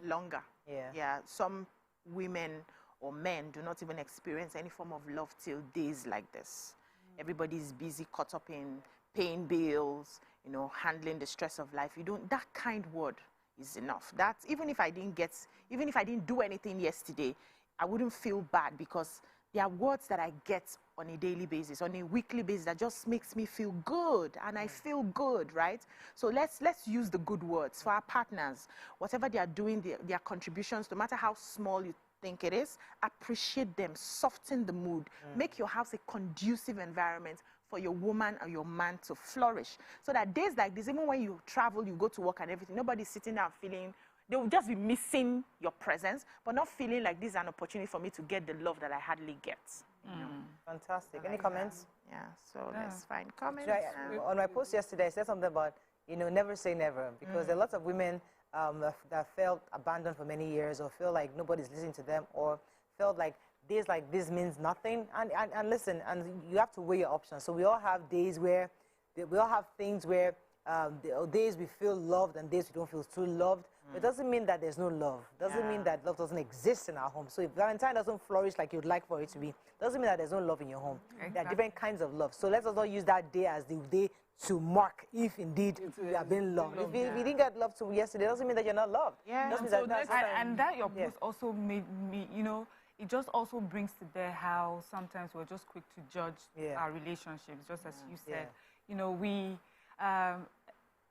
longer? Yeah. Some women or men do not even experience any form of love till days like this. Everybody's busy, caught up in paying bills, you know, handling the stress of life. You don't, that kind word is enough. That even if I didn't do anything yesterday, I wouldn't feel bad because there are words that I get on a daily basis, on a weekly basis that just makes me feel good, and I feel good, right? So let's use the good words for our partners. Whatever they are doing, their contributions, no matter how small you think it is, appreciate them, soften the mood, make your house a conducive environment for your woman or your man to flourish. So that days like this, even when you travel, you go to work and everything, nobody's sitting down feeling, they will just be missing your presence, but not feeling like this is an opportunity for me to get the love that I hardly get. Fantastic. Any comments? Yeah, so let's find comments. On my post yesterday, I said something about, never say never, because there are lots of women that felt abandoned for many years, or feel like nobody's listening to them, or felt like days like this means nothing. And listen, and you have to weigh your options. So we all have days where, we all have things where days we feel loved and days we don't feel too loved. It doesn't mean that there's no love. Doesn't mean that love doesn't exist in our home. So if Valentine doesn't flourish like you'd like for it to be, doesn't mean that there's no love in your home. There are different kinds of love. So let's also use that day as the day to mark if indeed we have been loved. If you didn't get love to yesterday, doesn't mean that you're not loved. And that your post also made me, it just also brings to bear how sometimes we're just quick to judge our relationships, just as you said.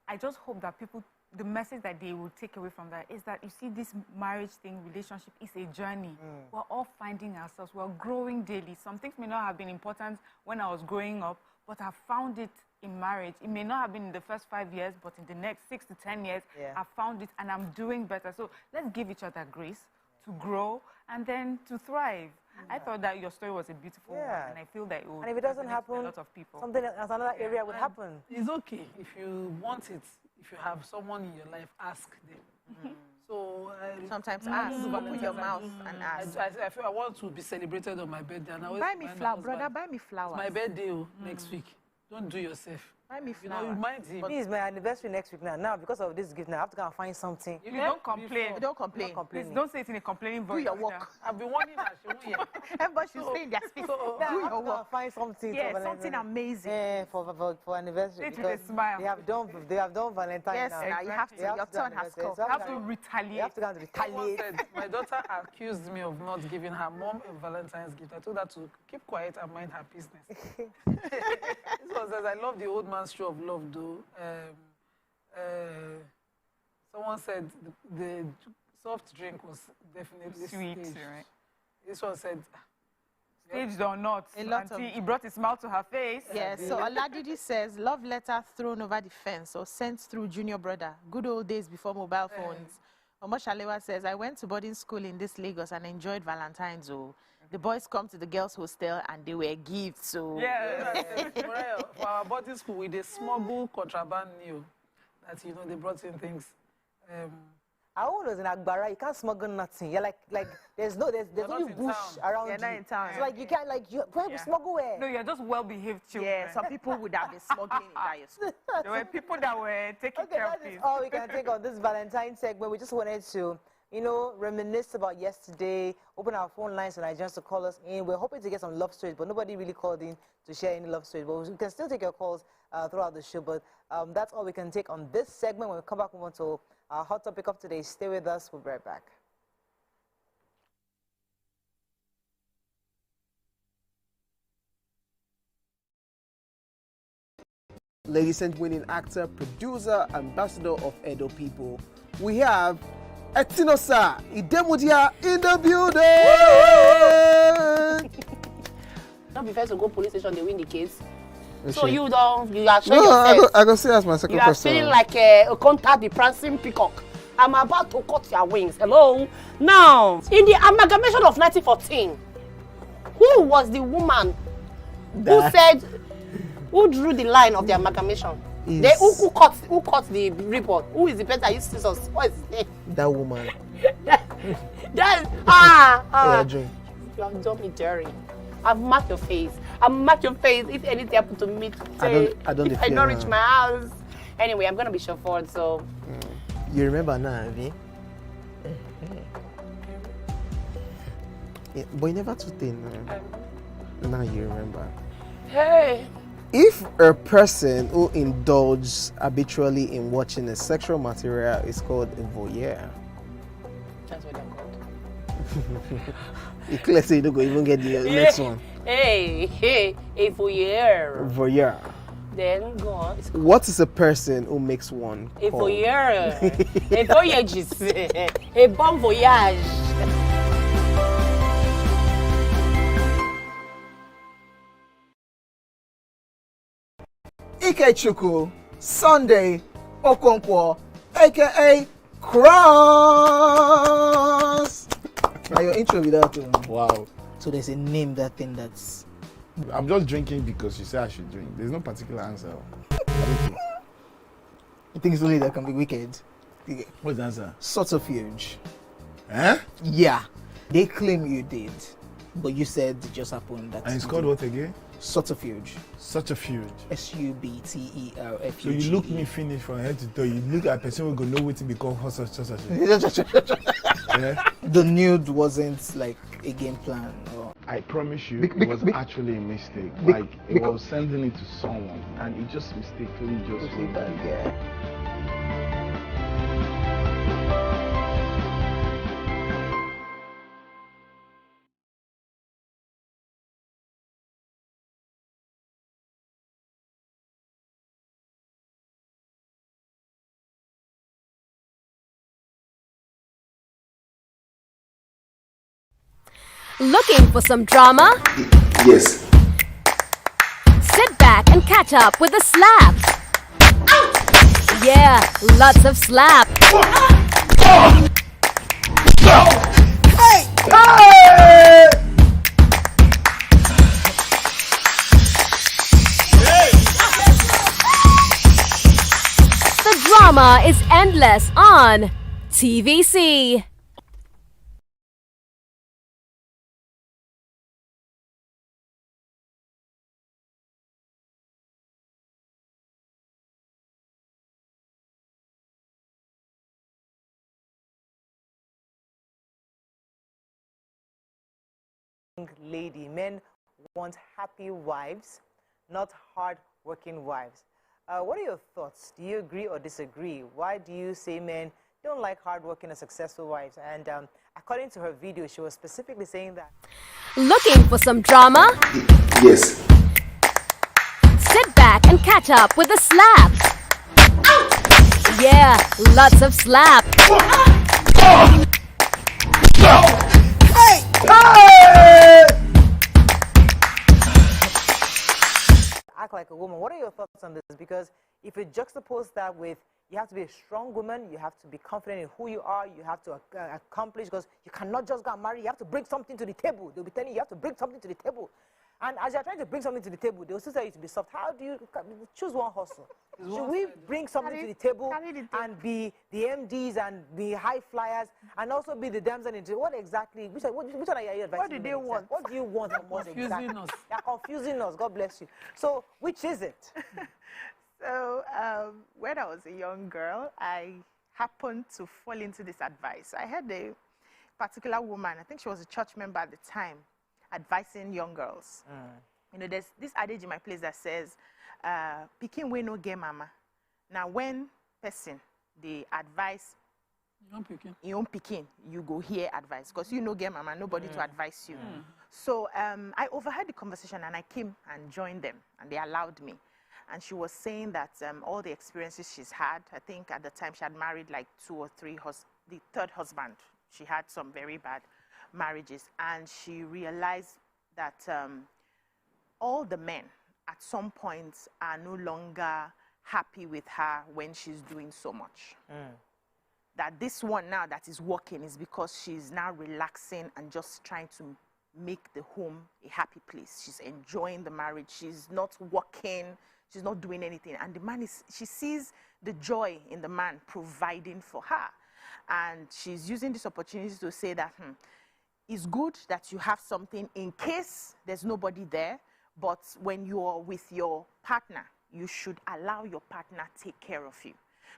I just hope that people, the message that they will take away from that is that, you see, this marriage thing, relationship is a journey. We're all finding ourselves. We're growing daily. Some things may not have been important when I was growing up, but I found it in marriage. It may not have been in the first 5 years, but in the next 6 to 10 years, I found it and I'm doing better. So let's give each other grace to grow and then to thrive. I thought that your story was a beautiful one, and I feel that it will. And if it doesn't happen, a lot of people. something else, another area would happen. It's okay if you want it. If you have someone in your life, ask them. So sometimes ask. Open your mouth and ask. I feel I want to be celebrated on my birthday. And I buy me flower, brother. Buy me flowers. My birthday next week. Don't do yourself. Buy me flowers. Remind him. It's my anniversary next week now. Now, because of this gift, now I have to go and find something. You don't complain. Don't complain. Please don't say it in a complaining voice. Do your work. I've been warning her. She won't hear. Everybody should stay in their space. Do your work. Find something. Yeah, something amazing. Yeah, for anniversary. It is a smile. They have done Valentine yes, now. Yes, you have to. Your turn has come. You have to retaliate. You have to go and retaliate. My daughter accused me of not giving her mom a Valentine's gift. I told her to keep quiet and mind her business. This was as I love the old man's show of love, though. Someone said the soft drink was definitely sweet, right? This one said, staged or not, he brought his smile to her face. Yes, so Oladidi says, love letter thrown over the fence or sent through junior brother. Good old days before mobile phones. Omoshalewa says, I went to boarding school in this Lagos and enjoyed Valentine's. The boys come to the girls' hostel and they were gifts. So for our boarding school, we did smuggle contraband new. That they brought in things. I was in Agbara. You can't smuggle nothing. You're like there's only bush around you. You're not in town. So you can't smuggle where? No, you're just well-behaved children. Yeah, some people would have been smuggling in that school. There were people that were taking care of things. All we can take on this Valentine segment. We just wanted to, reminisce about yesterday, open our phone lines for Nigerians to call us in. We're hoping to get some love stories, but nobody really called in to share any love stories. But we can still take your calls throughout the show. But that's all we can take on this segment. When we come back, we want to our hot topic of today. Stay with us. We'll be right back. Ladies and winning actor, producer, ambassador of Edo People, we have Etinosa Idemudia in the building. Not be first to go police station, they win the case. Okay. So you are showing yourself. I can see that's my second question. You are feeling like a contact the prancing peacock. I'm about to cut your wings. Hello? Now, in the amalgamation of 1914, who was the woman who drew the line of the amalgamation? Who cut the report? Who is the person that used scissors? What is his name? That woman. You have done me dirty. I've marked your face. If anything happened to me today, if I don't reach my house. Anyway, I'm going to be chauffeured, so... You remember now, Avi? Yeah, but you never too thin. Now you remember. Hey! If a person who indulges habitually in watching a sexual material is called a voyeur. That's what they're called. It's clear so you don't go even get the next one. Hey, a voyeur. Voyeur. Then go on. What is a person who makes one a voyeur? A voyagist. A bon voyage. Ikechukwu Sunday Okonkwo, aka Cross. Now your intro without wow. So there's a name that thing that's. I'm just drinking because you say I should drink. There's no particular answer. You think it's only that can be wicked? What's the answer? Subterfuge. Eh? Yeah. They claim you did, but you said it just happened. That and it's called what again? Subterfuge. Subterfuge. SUBTERFUGE. So you look me finish from head to toe. You look at a person who go know what to become subterfuge. Yeah? The nude wasn't like a game plan. Or... I promise you, it was actually a mistake. Like it was sending it to someone, and it just mistakenly just. Yeah. Looking for some drama? Yes. Sit back and catch up with a slap. Yeah, lots of slap. Hey! The drama is endless on TVC. Lady, men want happy wives, not hard-working wives. What are your thoughts? Do you agree or disagree? Why do you say men don't like hard-working and successful wives? And according to her video, she was specifically saying that. Looking for some drama? Yes. Sit back and catch up with a slap. Yeah, lots of slap. Hey! Act like a woman. What are your thoughts on this? Because if you juxtapose that with, you have to be a strong woman, you have to be confident in who you are, you have to accomplish, because you cannot just get married, you have to bring something to the table. They'll be telling you, you have to bring something to the table. And as you're trying to bring something to the table, they'll still tell you to be soft. How do you choose one hustle? Should we bring something to the table and be the MDs and be high flyers and also be the Damsel in what exactly? Which one are you advising? What do they want? What do you want from us exactly? Us. You're confusing us. God bless you. So, which is it? So, when I was a young girl, I happened to fall into this advice. I had a particular woman, I think she was a church member at the time, advising young girls. You know, there's this adage in my place that says, "Pikin we no get mama." Now, when person they advise your own pikin, you go hear advice because you no get mama, nobody to advise you. So I overheard the conversation and I came and joined them, and they allowed me. And she was saying that all the experiences she's had, I think at the time she had married like 2 or 3, the third husband. She had some very bad marriages, and she realized that all the men at some point are no longer happy with her when she's doing so much. That this one now that is working is because she's now relaxing and just trying to make the home a happy place. She's enjoying the marriage. She's not working. She's not doing anything. And the man she sees the joy in the man providing for her. And she's using this opportunity to say that, it's good that you have something in case there's nobody there, but when you're with your partner, you should allow your partner take care of you.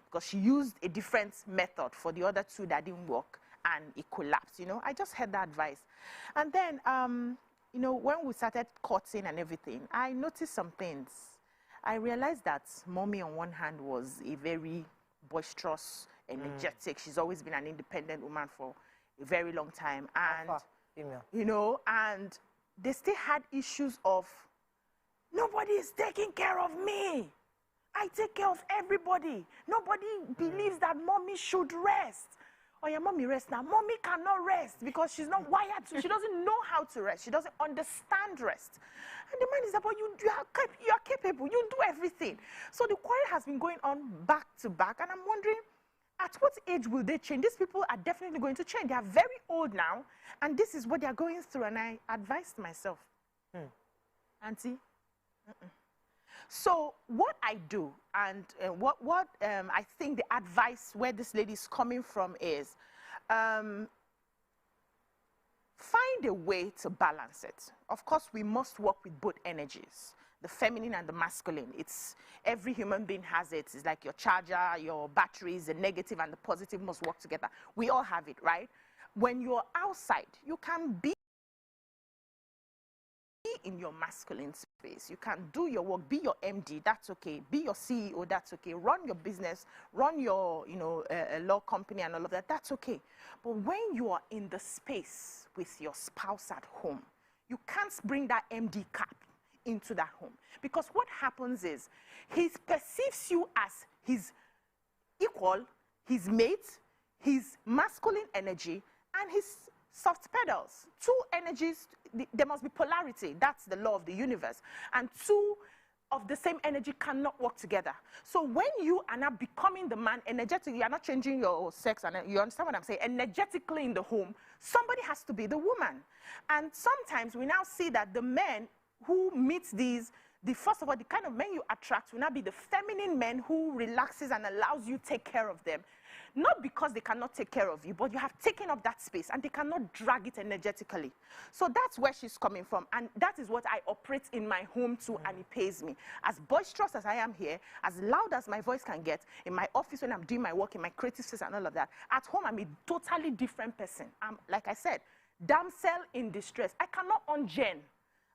Because she used a different method for the other 2 that didn't work, and it collapsed, you know. I just had that advice. And then, you know, when we started courting and everything, I noticed some things. I realized that mommy on one hand was a very boisterous, energetic. She's always been an independent woman for a very long time. And, you know, and they still had issues of, nobody is taking care of me. I take care of everybody. Nobody believes that mommy should rest. oh, your mommy rest now. Mommy cannot rest because she's not wired to. She doesn't know how to rest. She doesn't understand rest. And the man is about, you are capable. You do everything. So the quarrel has been going on back to back. And I'm wondering, at what age will they change? These people are definitely going to change. They are very old now. And this is what they are going through. And I advised myself, Auntie, So what I do, and what I think the advice where this lady is coming from is, find a way to balance it. Of course, we must work with both energies, the feminine and the masculine. It's every human being has it. It's like your charger, your batteries, the negative and the positive must work together. We all have it, right? When you're outside, you can be in your masculine space. You can do your work, be your MD, that's okay. Be your CEO, that's okay. Run your business, run your, law company and all of that, that's okay. But when you are in the space with your spouse at home, you can't bring that MD cap into that home. Because what happens is, he perceives you as his equal, his mate, his masculine energy, and his soft pedals. Two energies, there must be polarity. That's the law of the universe. And two of the same energy cannot work together. So when you are not becoming the man energetically, you are not changing your sex, and you understand what I'm saying, energetically in the home, somebody has to be the woman. And sometimes we now see that the men who meet these, first of all, the kind of men you attract will not be the feminine men who relaxes and allows you to take care of them. Not because they cannot take care of you, but you have taken up that space and they cannot drag it energetically. So that's where she's coming from. And that is what I operate in my home too, and it pays me. As boisterous as I am here, as loud as my voice can get, in my office when I'm doing my work, in my creative space and all of that, at home I'm a totally different person. I'm, like I said, damsel in distress. I cannot ungen.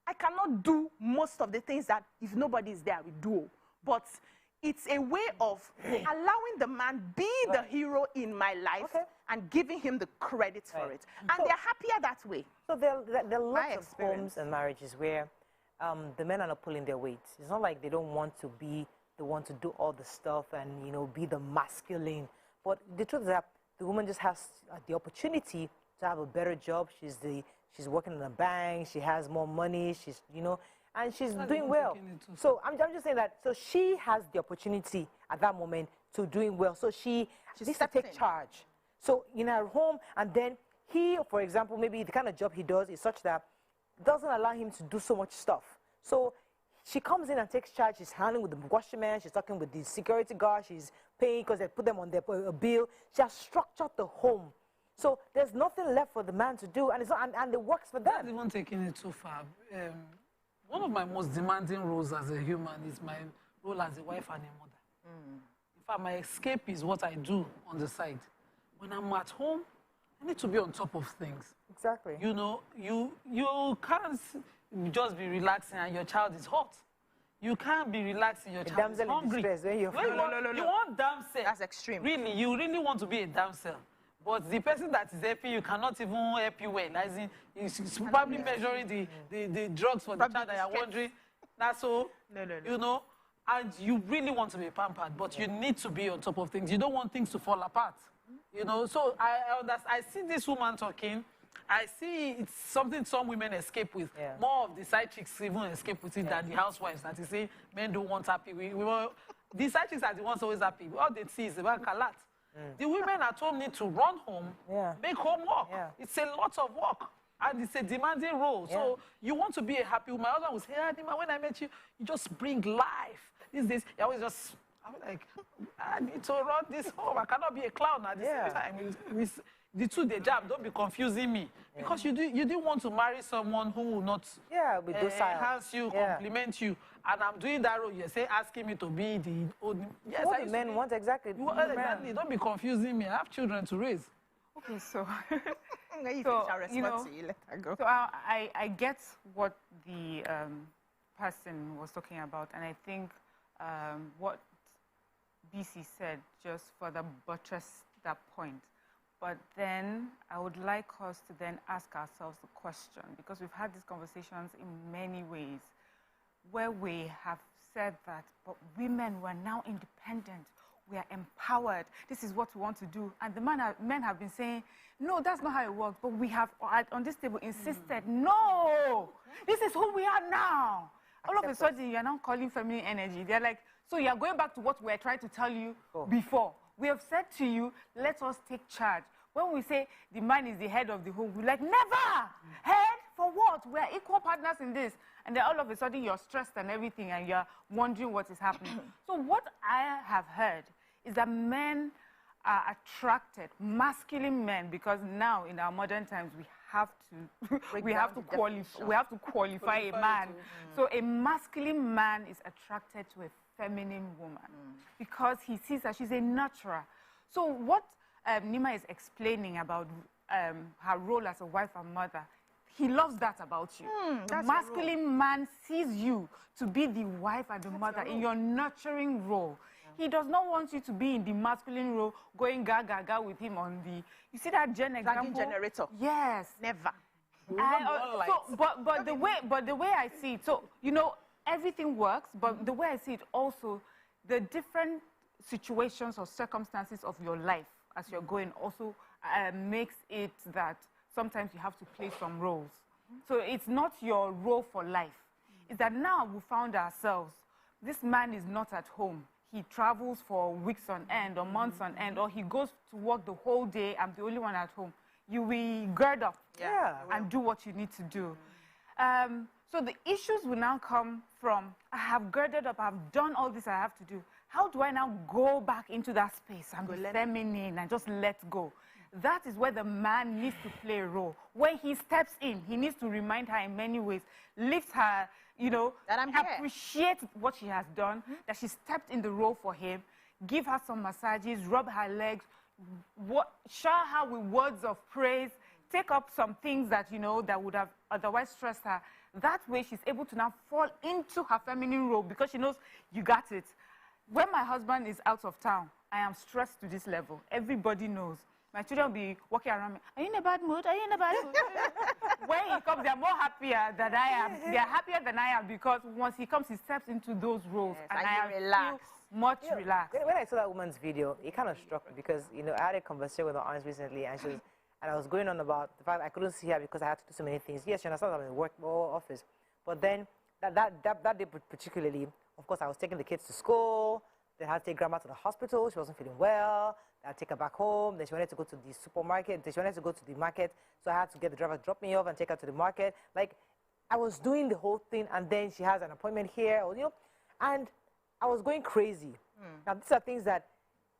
I cannot do most of the things that if nobody is there, we do. But it's a way of allowing the man be the hero in my life and giving him the credit for it. And so, they're happier that way. So there are lots of homes and marriages where the men are not pulling their weight. It's not like they don't want to be the one to do all the stuff and, be the masculine. But the truth is that the woman just has the opportunity to have a better job. She's working in a bank. She has more money. She's, and she's doing well. So I'm just saying that, so she has the opportunity at that moment to doing well. So she needs to take charge. So in her home, and then he, for example, maybe the kind of job he does is such that it doesn't allow him to do so much stuff. So she comes in and takes charge. She's handling with the washerman. She's talking with the security guard. She's paying because they put them on their bill. She has structured the home. So there's nothing left for the man to do, and and it works for them. That's even taking it too far. One of my most demanding roles as a human is my role as a wife and a mother. In fact, my escape is what I do on the side. When I'm at home, I need to be on top of things. Exactly. You can't just be relaxing and your child is hot. You can't be relaxing, your child is hungry. You want damsel. That's extreme. Really, you really want to be a damsel. But the person that is helping you cannot even help you well. As in, he's probably measuring the drugs for the child that you're wondering. That's all. No. And you really want to be pampered, but you need to be on top of things. You don't want things to fall apart. So I see this woman talking. I see it's something some women escape with. More of the side chicks even escape with it than the housewives that is saying men don't want happy. The side chicks are the ones always happy. All they see is about kalat. The women at home need to run home, make homework. It's a lot of work, and it's a demanding role. So you want to be a happy woman. My husband will say, Adima, when I met you, you just bring life. These days, you always just, I'm like, I need to run this home. I cannot be a clown at the same time. The two, they jab, don't be confusing me. Because you didn't want to marry someone who will not enhance you, compliment you. And I'm doing that role. You're saying, asking me to be the old. Yes, what the men want exactly. Exactly. Don't be confusing me. I have children to raise. Okay, so so I get what the person was talking about, and I think what BC said just further buttressed that point. But then I would like us to then ask ourselves the question, because we've had these conversations in many ways, where we have said that, but women were now independent. we are empowered. This is what we want to do. And the men have been saying, no, that's not how it works. But we have, on this table, insisted, no, this is who we are now. All of a sudden, you're now calling feminine energy. They're like, so you're going back to what we're trying to tell you before. We have said to you, let us take charge. When we say the man is the head of the home, we're like, never! Head? For what? We're equal partners in this. And then all of a sudden, you're stressed and everything, and you're wondering what is happening. So what I have heard is that men are attracted, masculine men, because now in our modern times, we have to qualify a man. So a masculine man is attracted to a feminine woman because he sees that she's a nurturer. So what Nima is explaining about her role as a wife and mother, he loves that about you. The masculine man sees you to be the wife and the mother in your nurturing role. He does not want you to be in the masculine role, going gaga with him on the. You see that Jen example? Generator. Yes. Never. But the way I see it, so you know everything works, but the way I see it also, the different situations or circumstances of your life as you're going also makes it that sometimes you have to play some roles. So it's not your role for life. It's that now we found ourselves, this man is not at home. He travels for weeks on end or months on end, or he goes to work the whole day. I'm the only one at home. You will gird up and do what you need to do. So the issues will now come from, I have girded up, I've done all this I have to do. How do I now go back into that space and be feminine and just let go? That is where the man needs to play a role. When he steps in, he needs to remind her in many ways, lift her, you know, appreciate what she has done, that she stepped in the role for him, give her some massages, rub her legs, shower her with words of praise, take up some things that, you know, that would have otherwise stressed her. That way she's able to now fall into her feminine role because she knows you got it. When my husband is out of town, I am stressed to this level. Everybody knows. My children will be walking around me. Are you in a bad mood? Are you in a bad mood? When he comes, they're more happier than I am. They're happier than I am because once he comes, he steps into those roles. Yes, and I feel much relaxed. When I saw that woman's video, it kind of struck me because, you know, I had a conversation with her aunt recently and she was, and I was going on about the fact I couldn't see her because I had to do so many things. Yes, she understands I'm in the work office. But then that day particularly, of course, I was taking the kids to school. Then I had to take grandma to the hospital. She wasn't feeling well. I'd take her back home. Then she wanted to go to the supermarket. Then she wanted to go to the market. So I had to get the driver to drop me off and take her to the market. Like, I was doing the whole thing, and then she has an appointment here, or, you know, and I was going crazy. Now, these are things that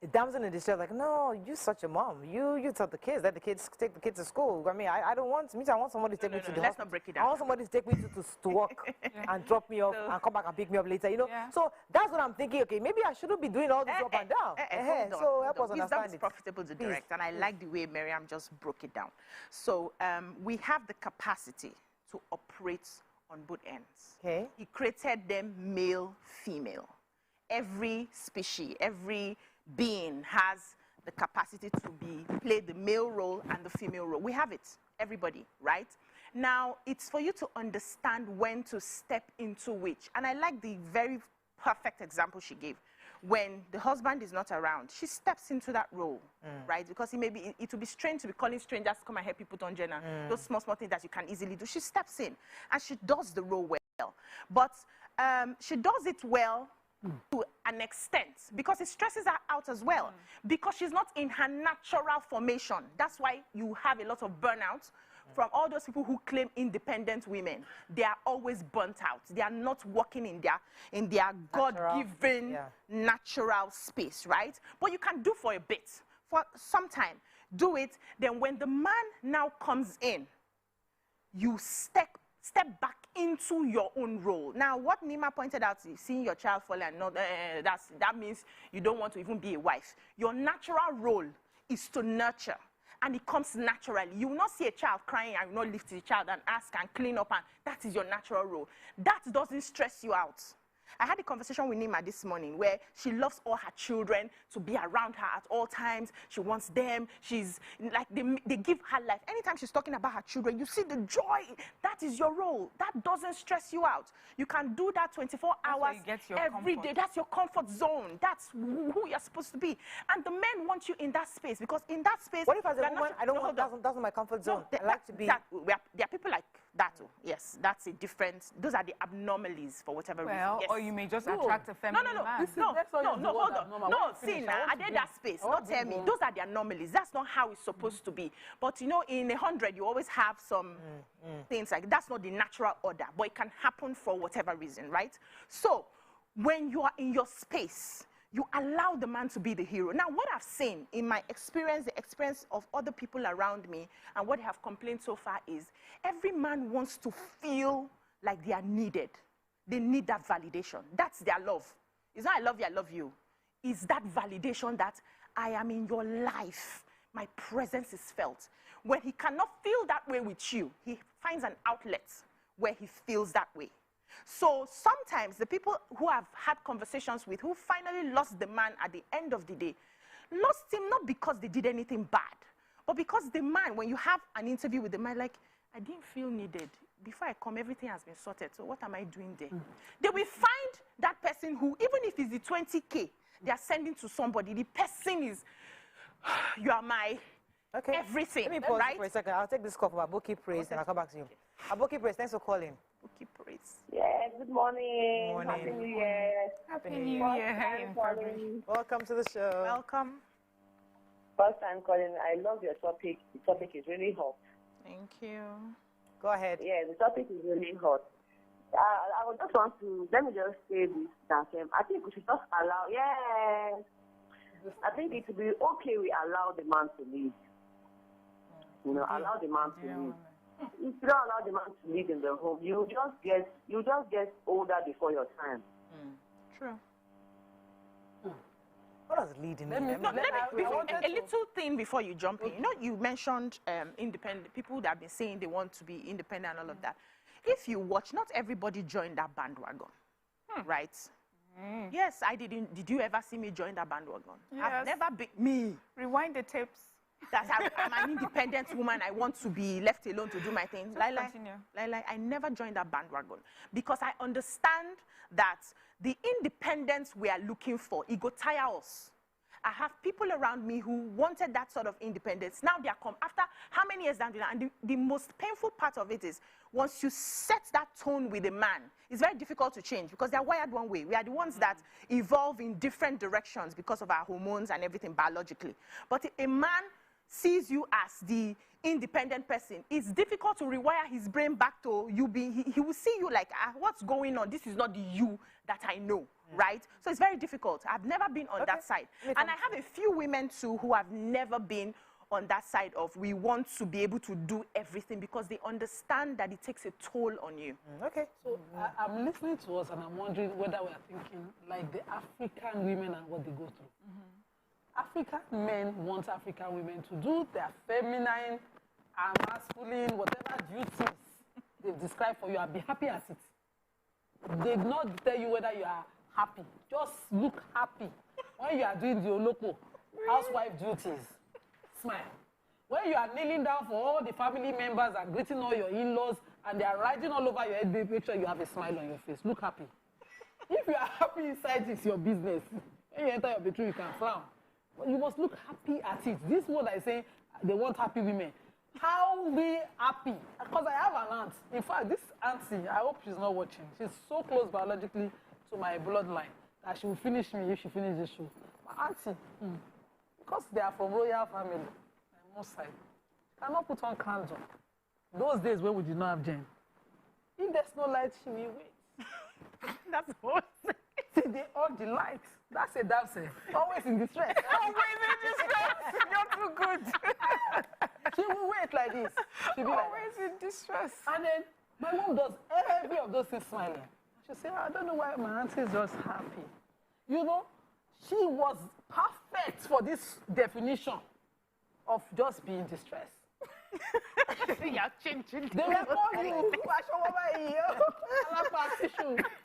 the damsel in distress, like, no, you're such a mom. You tell the kids, let the kids take the kids to school. I mean, I don't want, I want somebody to take me to the hospital. Let's not break it down. I want somebody to take me to work and drop me off and come back and pick me up later, you know. So that's what I'm thinking, okay, maybe I shouldn't be doing all this up and down. So help us understand it. It's profitable to direct, and I like the way Miriam just broke it down. So we have the capacity to operate on both ends. Okay. He created them male, female. Every species, every being has the capacity to play the male role and the female role. We have it, everybody, right? Now, it's for you to understand when to step into which. And I like the very perfect example she gave. When the husband is not around, she steps into that role, right? Because it will be strange to be calling strangers to come and help you put on Jenna. Those small things that you can easily do. She steps in and she does the role well. But she does it well to an extent because it stresses her out as well because she's not in her natural formation. That's why you have a lot of burnout from all those people who claim independent women. They are always burnt out. They are not working in their God-given natural space, right? But you can do for a bit, for some time. Do it. Then when the man now comes in, you step back into your own role. Now, what Nima pointed out is seeing your child fall and not, that means you don't want to even be a wife. Your natural role is to nurture, and it comes naturally. You will not see a child crying and you will not lift the child and ask and clean up, and that is your natural role. That doesn't stress you out. I had a conversation with Nima this morning where she loves all her children to be around her at all times. She wants them. She's like, they give her life. Anytime she's talking about her children, you see the joy. That is your role. That doesn't stress you out. You can do that 24 hours every day. That's your comfort zone. That's who you're supposed to be. And the men want you in that space, because in that space... What if as a woman, I don't want, that's not my comfort zone. I like to be... there are people like that. Yes, that's a different... Those are the abnormalities for whatever reason. Yes. Or you may just attract a feminine man. No, hold on. No, see, now, I did that space. Don't tell me. Those are the anomalies. That's not how it's supposed to be. But, you know, in 100, you always have some things like... That's not the natural order, but it can happen for whatever reason, right? So, when you are in your space, you allow the man to be the hero. Now, what I've seen in my experience, the experience of other people around me, and what they have complained so far is, every man wants to feel like they are needed. They need that validation. That's their love. It's not I love you, I love you. It's that validation that I am in your life. My presence is felt. When he cannot feel that way with you, he finds an outlet where he feels that way. So sometimes the people who have had conversations with, who finally lost the man at the end of the day, lost him not because they did anything bad, but because the man, when you have an interview with the man, like, I didn't feel needed. Before I come, everything has been sorted. So what am I doing there? They will find that person who, even if it's the 20K they are sending to somebody, the person is, you are my everything. Let me pause for a second. I'll take this call from Aboki Praise and I'll come back to you. Aboki Praise, thanks for calling. Aboki Praise. Yeah, good morning. Morning. Happy New Year. Happy New Year. Welcome to the show. Welcome. First time calling. I love your topic. The topic is really hot. Thank you. Go ahead. Yeah, the topic is really hot. I would just want to, let me just say this, that I think we should just allow, I think it would be okay we allow the man to lead. You know, allow the man to lead. If you don't allow the man to lead in the home, you just get older before your time. True. What does leading mean? A little thing before you jump in. You know, you mentioned independent people that have been saying they want to be independent and all of that. If you watch, not everybody joined that bandwagon, right? Yes, I didn't. Did you ever see me join that bandwagon? Yes. I've never been me. Rewind the tapes. That I'm an independent woman. I want to be left alone to do my thing. I never joined that bandwagon because I understand that the independence we are looking for, it go tire us. I have people around me who wanted that sort of independence. Now they are come after how many years down the line? And the most painful part of it is once you set that tone with a man, it's very difficult to change because they're wired one way. We are the ones that evolve in different directions because of our hormones and everything biologically. But a man sees you as the independent person, it's difficult to rewire his brain back to you being, he will see you like, what's going on? This is not the you that I know, right? So it's very difficult. I've never been on that side. And I have a few women too who have never been on that side of we want to be able to do everything because they understand that it takes a toll on you. So I'm listening to us and I'm wondering whether we're thinking like the African women and what they go through. African men want African women to do their feminine and masculine, whatever duties they've described for you and be happy at it. They do not tell you whether you are happy. Just look happy. When you are doing the Oloko, housewife duties, smile. When you are kneeling down for all the family members and greeting all your in-laws and they are riding all over your head, make sure you have a smile on your face. Look happy. If you are happy inside, it's your business. When you enter your bedroom, you can frown. You must look happy at it. This one I say, they want happy women. How we happy? Because I have an aunt. In fact, this auntie, I hope she's not watching. She's so close biologically to my bloodline that she will finish me if she finishes this show. My auntie, because they are from royal family, my mom's side, cannot put on candle. Those days when we did not have gem. If there's no light, she will wait. That's what. See, they on the light. That's a Damsel. Always in distress. Always in distress. You're too good. She will wait like this. She'll be always in distress. And then my mom does every of those things smiling. She say, I don't know why my auntie is just happy. You know, she was perfect for this definition of just being distressed. See, you're changing. They record you.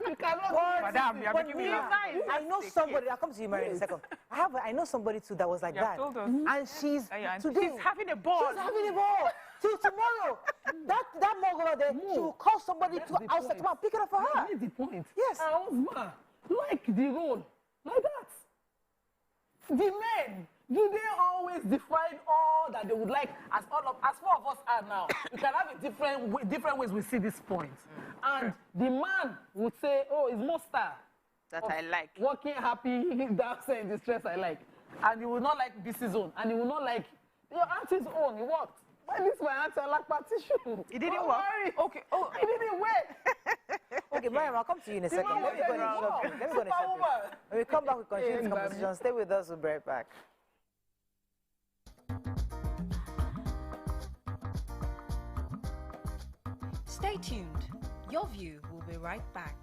You cannot. Madam, you're making me laugh. I know somebody. I'll come to you, Mary, in a second. I know somebody too that was like that. And she's today. She's having a ball. She's having a ball. Till tomorrow. That mug over there, she will call somebody to outside to pick it up for her. That's the point. Yes. Like the role. Like that. The men, do they always define all that they would like as four of us are now? You can have a different ways we see this point. And the man would say, oh, it's Monster. That I like. Working happy, dancing in distress, I like. And he will not like BC's own. And he will not like your auntie's own. It worked. Why this my auntie like partition? It didn't work. Okay. Oh, it didn't work. Okay, Mariam, I'll come to you in a second. Let me go and when we come back, we continue the conversation. Stay with us. We'll be right back. Stay tuned. Your View will be right back.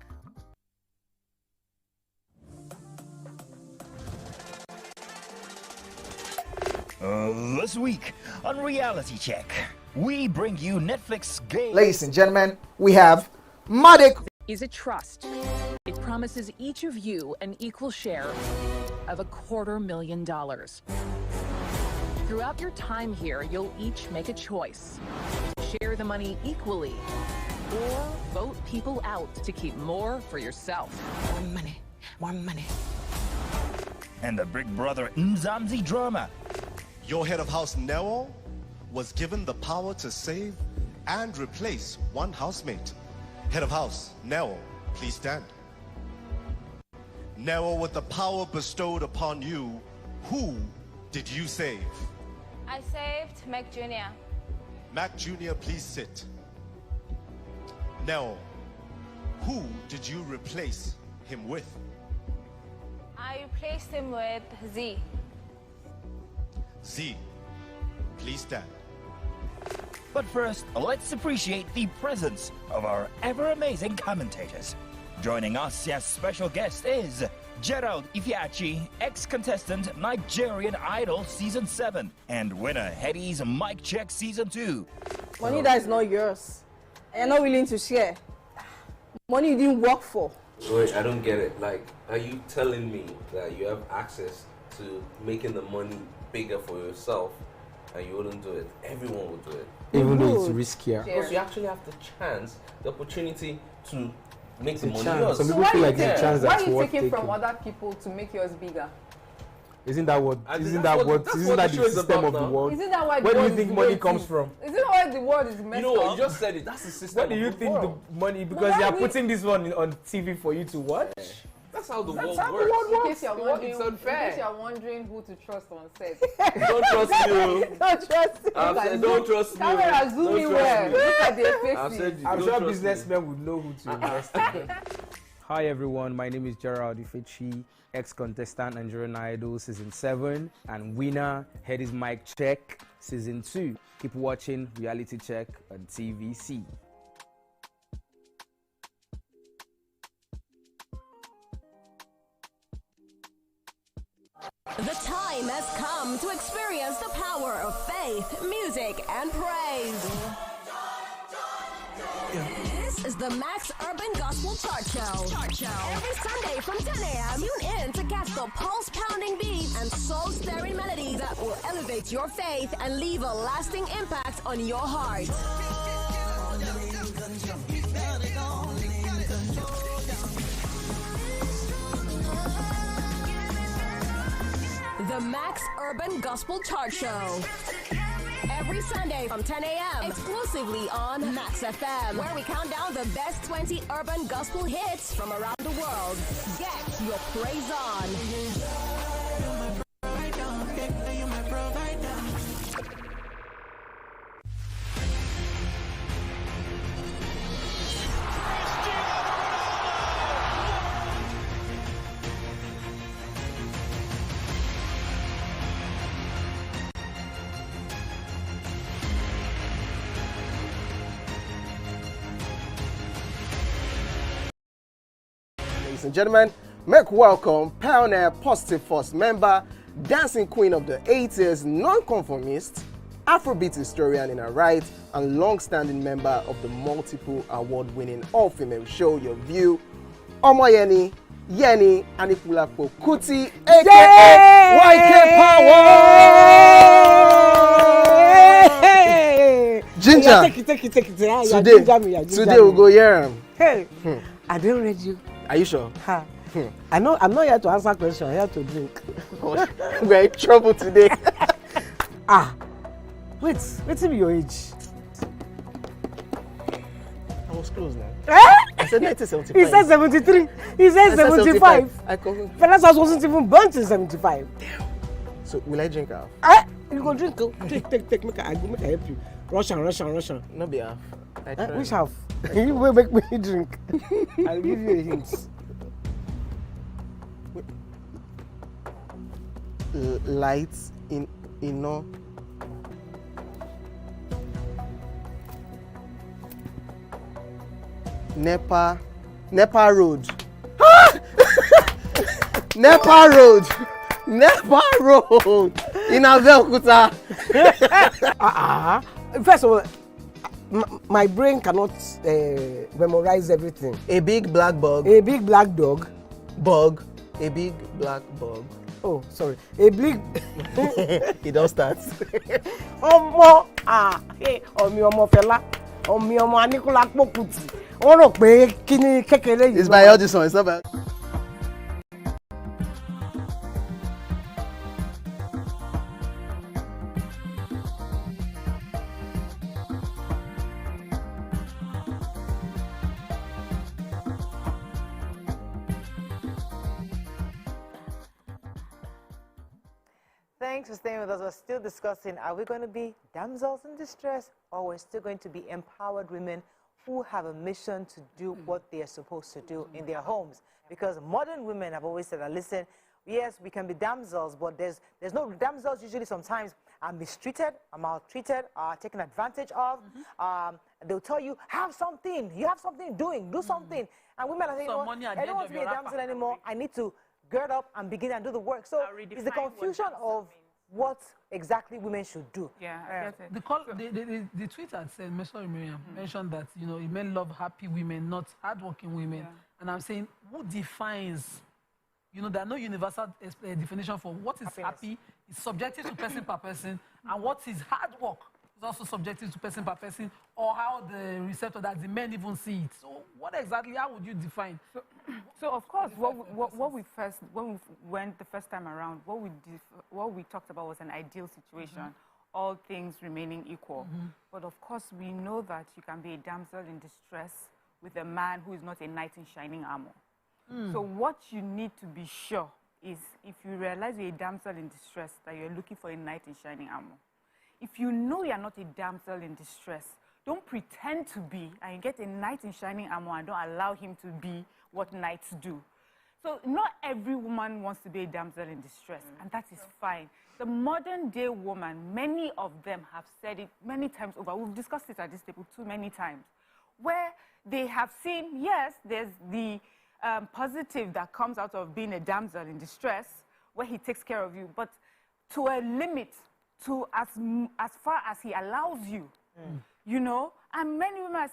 This week on Reality Check, we bring you Netflix game. Ladies and gentlemen, we have Madik. Is a trust. It promises each of you an equal share of $250,000. Throughout your time here, you'll each make a choice. Share the money equally or vote people out to keep more for yourself. More money. And the Big Brother Nzamzi drama. Your head of house, Nero, was given the power to save and replace one housemate. Head of house, Nero, please stand. Nero, with the power bestowed upon you, who did you save? I saved Mac Jr. Mac Jr., please sit. Nero, who did you replace him with? I replaced him with Z. Z, please stand. But first, let's appreciate the presence of our ever-amazing commentators. Joining us as special guest is Gerald Ifeachi, ex-contestant Nigerian Idol Season 7, and winner Hetty's Mic Check Season 2. Money that is not yours, and you're not willing to share. Money you didn't work for. Wait, I don't get it. Like, are you telling me that you have access to making the money bigger for yourself and you wouldn't do it? Everyone would do it. Even though it's riskier. Because you actually have the chance, the opportunity to make the money chance. yours. Some people feel like it's a chance that's worth taking. Why are you taking from other people to make yours bigger? Isn't that the system of the world? Isn't that why where do you think money comes from? Isn't why the world is messed up? You just said it. That's the system. Where do you think the money? Because they are putting this one on TV for you to watch. That's how the world works. works. In case you're wondering who to trust on set. Don't trust you. Don't trust you. I've said don't trust me. Camera zoom me well. Look at their faces. I'm sure businessmen would know who to invest in. Hi everyone, my name is Gerald Ifeachi, ex-contestant Nigerian Idol Season 7 and winner Hetty's Mic Check Season 2. Keep watching Reality Check on TVC. The time has come to experience the power of faith, music, and praise. This is the Max Urban Gospel Chart Show. Every Sunday from 10 a.m., tune in to catch the pulse-pounding beats and soul-stirring melodies that will elevate your faith and leave a lasting impact on your heart. The Max Urban Gospel Chart Show. Every Sunday from 10 a.m. exclusively on Max FM, where we count down the best 20 urban gospel hits from around the world. Get your praise on. Ladies and gentlemen, make welcome Pioneer Positive Force member, dancing queen of the 80s, non-conformist, Afrobeat historian in her right, and long-standing member of the multiple award-winning all-female show Your View, Omoyeni Yeni Anikulapo Kuti, aka YK Power! Ginger! Take it. Today we'll go here. Hey, I didn't read you. Are you sure? Ha. I'm not here to answer questions, I'm here to drink. We're in trouble today. Wait till your age. I was close now. I said 1975. He said 73. He said 75. Fellas wasn't even born in 75. So will I drink half? You go drink. Take. Make I help you. Russian. No be half. Which half? You will make me drink. I'll give you a hint. Lights in no. Nepa Road. Nepa Road in Abeokuta. First of all, my brain cannot memorize everything. A big black bug. A big black dog. Bug. A big black bug. Oh, sorry. A big. It all starts. Ọmọ fela. Ọmọ Anikulapo Kuti. Ó rò pé kíni kékeré yìí. It's by Audison, it's not bad. Thanks for staying with us. We're still discussing, are we going to be damsels in distress, or we're still going to be empowered women who have a mission to do what they are supposed to do in their homes? Because modern women have always said, listen, yes, we can be damsels, but there's no damsels. Usually sometimes are mistreated, are maltreated, are taken advantage of. They'll tell you, have something, you have something doing, do something. And women are saying, I don't want to be a damsel anymore. I need to gird up and begin and do the work. So it's the confusion of what exactly women should do. Yeah, I get it. The tweet had said, mentioned that, men love happy women, not hardworking women. Yeah. And I'm saying, who defines, there are no universal definition for what is happy. It's subjective to person per person, and what is hard work is also subjective to person per person, or how the receptor, that the men even see it. So what exactly, how would you define? So of course, when we went the first time around, what we talked about was an ideal situation, all things remaining equal. But of course, we know that you can be a damsel in distress with a man who is not a knight in shining armor. So what you need to be sure is, if you realize you're a damsel in distress, that you're looking for a knight in shining armor. If you know you're not a damsel in distress, don't pretend to be, and you get a knight in shining armor and don't allow him to be what knights do. So not every woman wants to be a damsel in distress, and that is fine. The modern day woman, many of them have said it many times over. We've discussed it at this table too many times, where they have seen, yes, there's the positive that comes out of being a damsel in distress, where he takes care of you, but to a limit, to as far as he allows you, and many women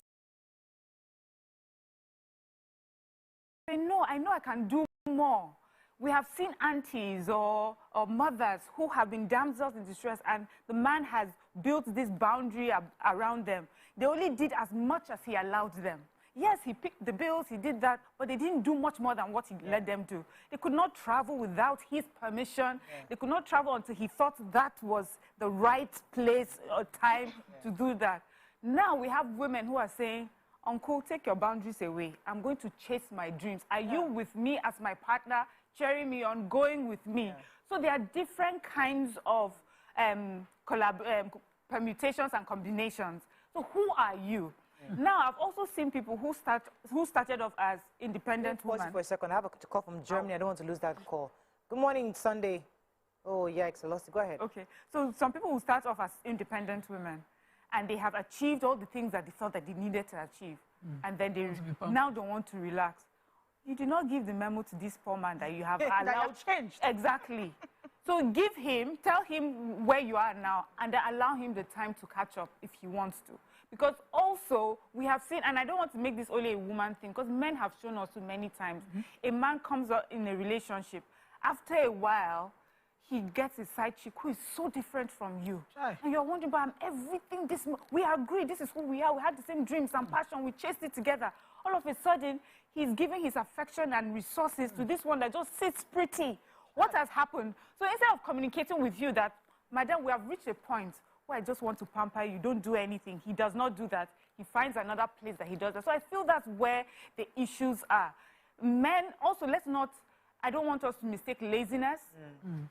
say, no, I know I can do more. We have seen aunties or mothers who have been damsels in distress, and the man has built this boundary around them. They only did as much as he allowed them. Yes, he picked the bills, he did that, but they didn't do much more than what he let them do. They could not travel without his permission. They could not travel until he thought that was the right place or time to do that. Now we have women who are saying, Uncle, take your boundaries away. I'm going to chase my dreams. Are you with me as my partner, cheering me on, going with me? So there are different kinds of permutations and combinations. So who are you? Now, I've also seen people who started off as independent women. Pause for a second. I have a call from Germany. I don't want to lose that call. Good morning, Sunday. Oh, yikes, I lost it. Go ahead. Okay. So some people who start off as independent women, and they have achieved all the things that they felt that they needed to achieve. And then they now don't want to relax. You did not give the memo to this poor man that you have allowed. That changed. Exactly. So tell him where you are now, and then allow him the time to catch up if he wants to. Because also, we have seen, and I don't want to make this only a woman thing, because men have shown us so many times, a man comes up in a relationship. After a while, he gets a side chick who is so different from you. And you're wondering, but I'm everything we agree, this is who we are, we had the same dreams and passion, we chased it together. All of a sudden, he's giving his affection and resources to this one that just sits pretty. What has happened? So instead of communicating with you that, madam, we have reached a point where I just want to pamper you, don't do anything. He does not do that. He finds another place that he does that. So I feel that's where the issues are. Men, also, I don't want us to mistake laziness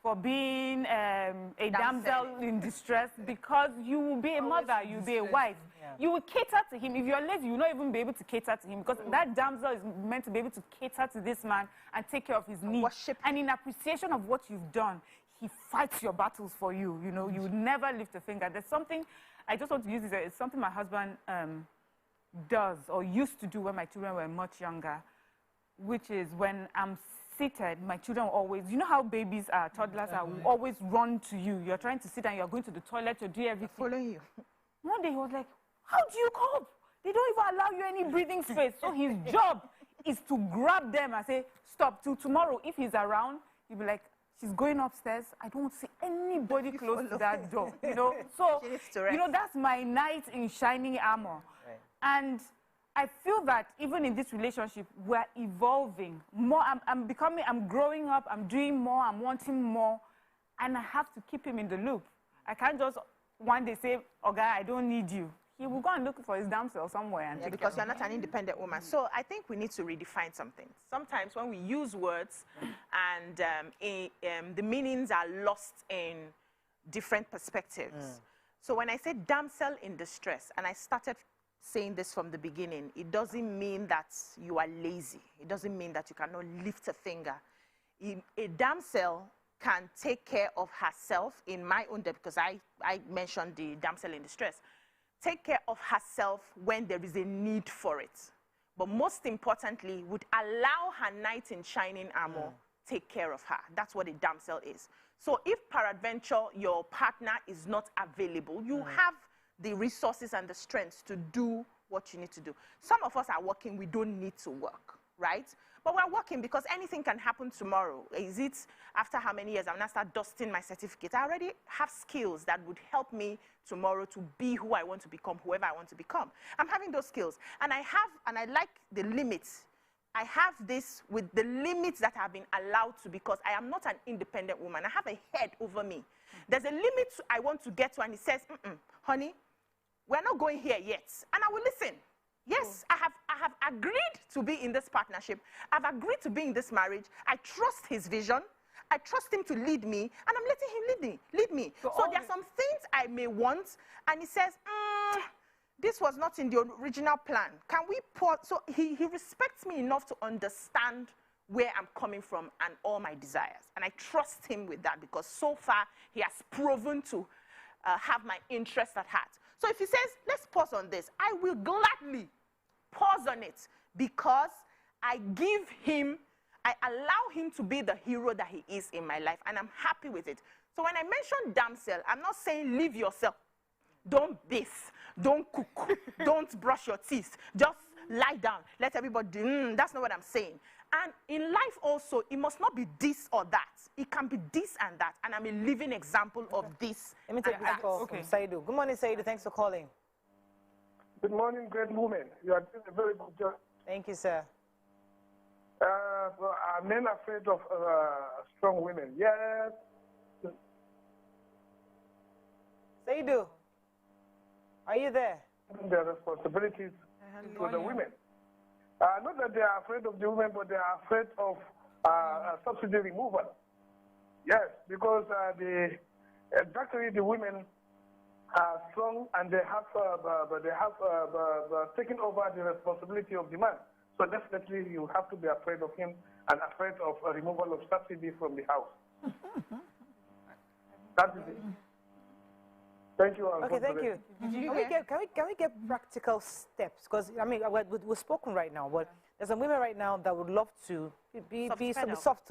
for being a damsel in distress, because you will be a mother, you'll be a wife. Yeah. You will cater to him. If you're lazy, you'll not even be able to cater to him, because that damsel is meant to be able to cater to this man and take care of his needs. And in appreciation of what you've done, he fights your battles for you. You know, you would never lift a finger. There's something, I just want to use this, it's something my husband does or used to do when my children were much younger, which is when I'm seated, my children always, you know how babies are, toddlers are, will always run to you. You're trying to sit and you're going to the toilet, you're doing everything. Following you. One day he was like, how do you cope? They don't even allow you any breathing space. So his job is to grab them and say, stop, till tomorrow. If he's around, he'll be like, she's going upstairs. I don't see anybody close to that door. You know, so you know that's my knight in shining armor. Right. And I feel that even in this relationship, we're evolving more. I'm growing up. I'm doing more. I'm wanting more, and I have to keep him in the loop. I can't just one day say, "Oh, guy, I don't need you." He will go and look for his damsel somewhere. And because you're not an independent woman. So I think we need to redefine something. Sometimes when we use words and the meanings are lost in different perspectives. So when I say damsel in distress, and I started saying this from the beginning, it doesn't mean that you are lazy. It doesn't mean that you cannot lift a finger. A damsel can take care of herself in my own depth, because I mentioned the damsel in distress. Take care of herself when there is a need for it. But most importantly, would allow her knight in shining armor take care of her. That's what a damsel is. So if peradventure your partner is not available, you have the resources and the strength to do what you need to do. Some of us are working, we don't need to work, right? But we're working because anything can happen tomorrow. Is it after how many years? I'm going to start dusting my certificate. I already have skills that would help me tomorrow to be who I want to become, whoever I want to become. I'm having those skills. And I like the limits. I have this with the limits that I've been allowed to, because I am not an independent woman. I have a head over me. There's a limit I want to get to, and he says, honey, we're not going here yet. And I will listen. Yes, I have agreed to be in this partnership. I've agreed to be in this marriage. I trust his vision. I trust him to lead me, and I'm letting him lead me. So there are some things I may want, and he says, this was not in the original plan. Can we pause? So he respects me enough to understand where I'm coming from and all my desires. And I trust him with that, because so far he has proven to have my interest at heart. So if he says, let's pause on this, I will gladly pause on it, because I allow him to be the hero that he is in my life, and I'm happy with it. So when I mention damsel, I'm not saying leave yourself. Don't bathe, don't cook, don't brush your teeth, just lie down, let everybody do. That's not what I'm saying. And in life also, it must not be this or that. It can be this and that, and I'm a living example of this. Let me take a call from Saidu. Good morning, Saidu. Thanks for calling. Good morning, great woman. You are doing a very good job. Thank you, sir. Are men afraid of strong women? Yes. Saidu, are you there? Their responsibilities to the women. Not that they are afraid of the women, but they are afraid of subsidy removal. Yes, because actually the women are strong, and they have taken over the responsibility of the man. So definitely you have to be afraid of him and afraid of a removal of subsidy from the house. That is it. Thank you. Okay, thank you. Can we get practical steps? Because I mean, we're spoken right now, but there's some women right now that would love to be soft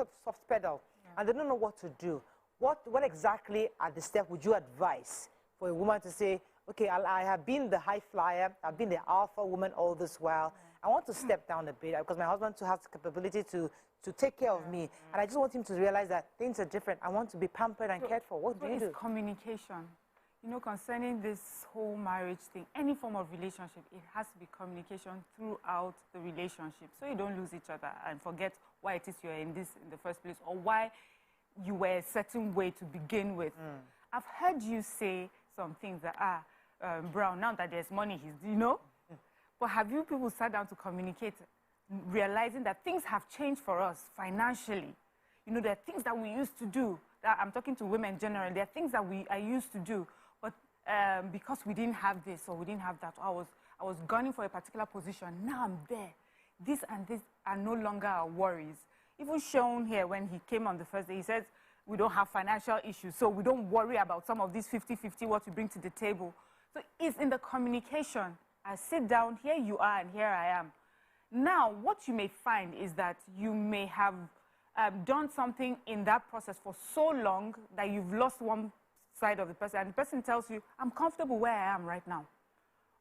pedal, and they don't know what to do. what exactly are the steps would you advise for a woman to say, okay, I have been the high flyer, I've been the alpha woman all this while. I want to step down a bit because my husband has the capability to take care of me. And I just want him to realize that things are different. I want to be pampered and cared for. What do you do? Communication. You know, concerning this whole marriage thing, any form of relationship, it has to be communication throughout the relationship. So you don't lose each other and forget why it is you're in this in the first place or why you were a certain way to begin with. I've heard you say some things that are, Brown, now that there's money, you know? But have you people sat down to communicate, realizing that things have changed for us financially? You know, there are things that we used to do. I'm talking to women generally. There are things that I used to do, but because we didn't have this or we didn't have that, I was gunning for a particular position. Now I'm there. This and this are no longer our worries. Even shown here when he came on the first day, he says, we don't have financial issues, so we don't worry about some of these 50-50, what we bring to the table. So it's in the communication. I sit down, here you are, and here I am. Now, what you may find is that you may have done something in that process for so long that you've lost one side of the person, and the person tells you, I'm comfortable where I am right now.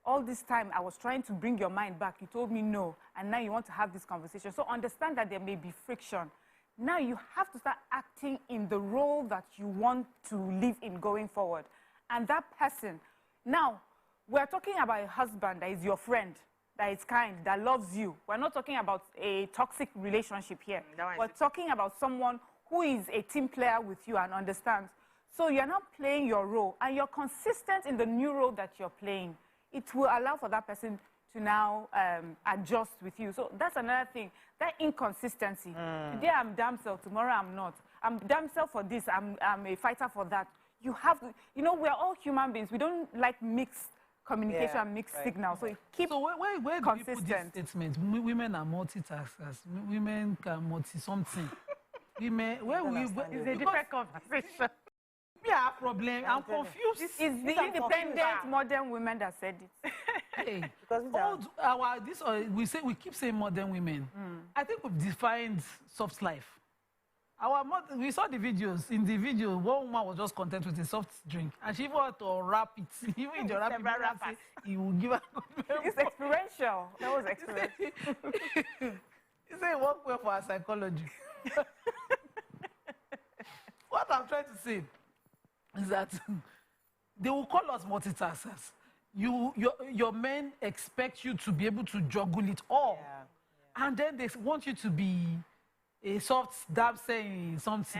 All this time, I was trying to bring your mind back. You told me no, and now you want to have this conversation. So understand that there may be friction. Now you have to start acting in the role that you want to live in going forward. And that person, now, we're talking about a husband that is your friend, that is kind, that loves you. We're not talking about a toxic relationship here. We're talking about someone who is a team player with you and understands. So you're not playing your role, and you're consistent in the new role that you're playing. It will allow for that person to now adjust with you. So that's another thing, that inconsistency. Today I'm Damsel, tomorrow I'm not. I'm Damsel for this, I'm a fighter for that. You have to, you know, we're all human beings. We don't like mixed communication, mixed signals. So keep where consistent. Do you put this statement? Women are multitaskers. Women can multi-something. Women, it's a different conversation. We have problem. I'm confused. It's the independent modern women that said it. Hey, we keep saying modern women. I think we've defined soft life. We saw the videos. In the video, one woman was just content with a soft drink, and she even had to wrap it. Even in the wrapping, he will give her. It's experiential. That was experiential. He said it worked well for our psychology. What I'm trying to say is that they will call us multitaskers. Your men expect you to be able to juggle it all, and then they want you to be a soft dab saying something.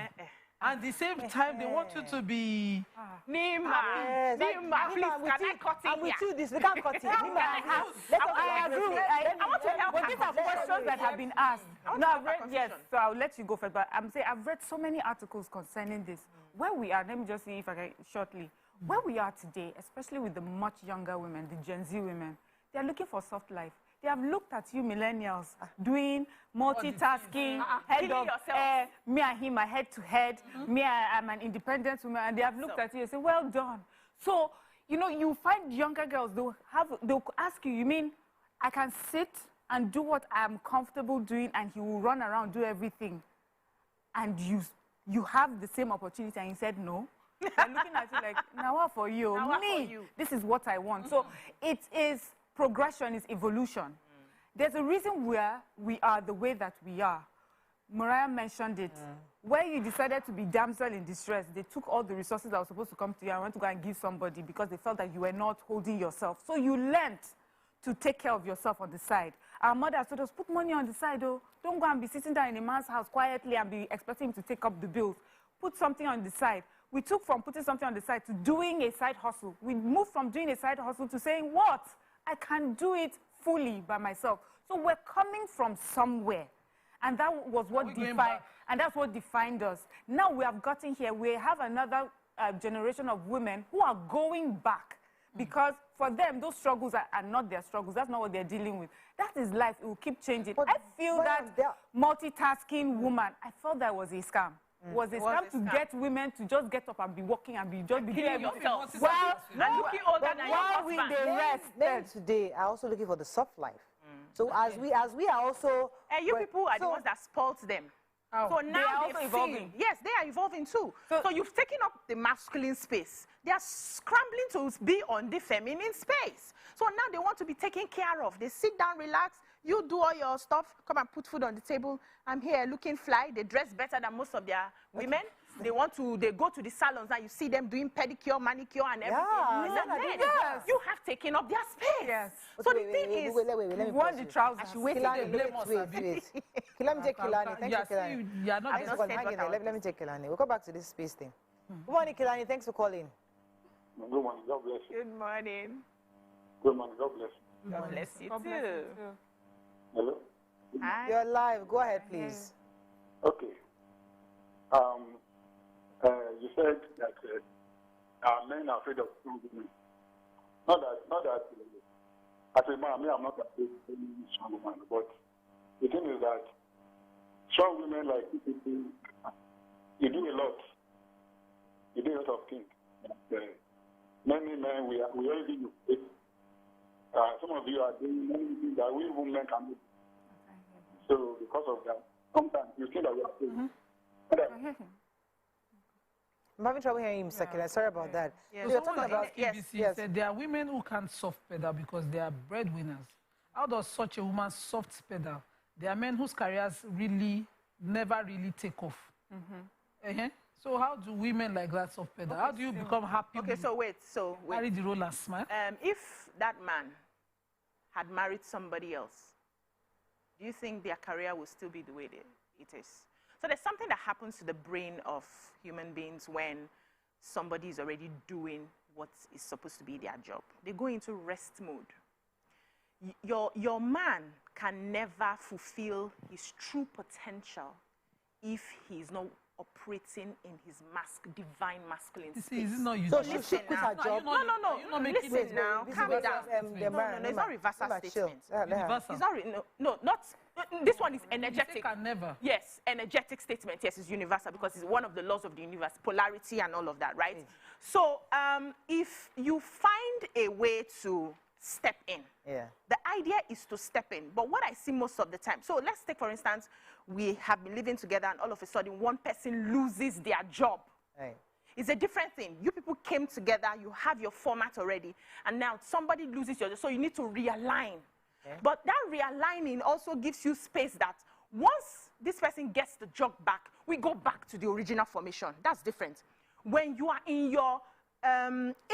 And at the same time, they want you to be Nima, please, can I cut it? I'm with you, this, we can't cut it. Nima, I agree. I want to help. But these are questions that have been asked. No, I've read, yes, so I'll let you go first. But I'm saying I've read so many articles concerning this. Where we are, let me just see if I can shortly. Where we are today, especially with the much younger women, the Gen Z women, they are looking for soft life. They have looked at you millennials doing multitasking, head of me and him are head to head, me I'm an independent woman, and they have looked at you and say, well done. So, you know, you find younger girls, they'll ask you, you mean I can sit and do what I'm comfortable doing and he will run around, do everything, and you have the same opportunity and you said no? They're looking at you like, now what for you? This is what I want. So it is progression, is evolution. There's a reason where we are the way that we are. Mariah mentioned it. Where you decided to be damsel in distress, they took all the resources that were supposed to come to you and went to go and give somebody because they felt that you were not holding yourself. So you learned to take care of yourself on the side. Our mother told us, put money on the side, oh. Don't go and be sitting there in a man's house quietly and be expecting him to take up the bills. Put something on the side. We took from putting something on the side to doing a side hustle. We moved from doing a side hustle to saying, what? I can do it fully by myself. So we're coming from somewhere. And that was what that's what defined us. Now we have gotten here. We have another generation of women who are going back because for them, those struggles are not their struggles. That's not what they're dealing with. That is life. It will keep changing. But I feel that multitasking woman, I felt that was a scam. Was a scam to get women to just get up and be walking and be just be doing everything. Well, looking older than your husband. Men today are also looking for the soft life. So as we are also... you people are the ones that spoilt them. So now they're evolving. Yes, they are evolving too. So you've taken up the masculine space. They are scrambling to be on the feminine space. So now they want to be taken care of. They sit down, relax. You do all your stuff. Come and put food on the table. I'm here looking fly. They dress better than most of their women. They go to the salons and you see them doing pedicure, manicure, and everything. You have taken up their space. Yes. So the thing is, wait, want the trousers. Wait. Let me take Kilani. Thank you, Kilani. Let me take Kilani. We'll go back to this space thing. Good morning, Kilani. Thanks for calling. Good morning. God bless you. Good morning. Good morning. God bless you. God bless you too. Hello? Hi. You're live. Go ahead, please. Okay. You said that men are afraid of strong women. Not that as a man, I'm not afraid of any strong woman, but the thing is that strong women like people, you do a lot. You do a lot of things. Many men, we already do. Some of you are doing many things that we women can do. So because of that, sometimes you think that we are afraid. I'm having trouble hearing you, Mr. Killer. Sorry about that. So you're talking about BBC said there are women who can't soft pedal because they are breadwinners. How does such a woman soft pedal? There are men whose careers never really take off. So how do women like that soft pedal? How do you become happy? Okay, so wait. Carry the role and smile. If that man had married somebody else, do you think their career will still be the way it is? So there's something that happens to the brain of human beings when somebody is already doing what is supposed to be their job. They go into rest mode. Your man can never fulfill his true potential if he's not operating in his divine masculine space. So she should quit her job? No. Listen now. Calm down. No, it's not reversal statement. This one is energetic. Never. Yes, energetic statement. Yes, it's universal because it's one of the laws of the universe, polarity and all of that, right? So if you find a way to step in, the idea is to step in. But what I see most of the time, so let's take, for instance, we have been living together and all of a sudden one person loses their job. It's a different thing. You people came together, you have your format already, and now somebody loses your job, so you need to realign. But that realigning also gives you space that once this person gets the job back, we go back to the original formation. That's different. When you are in your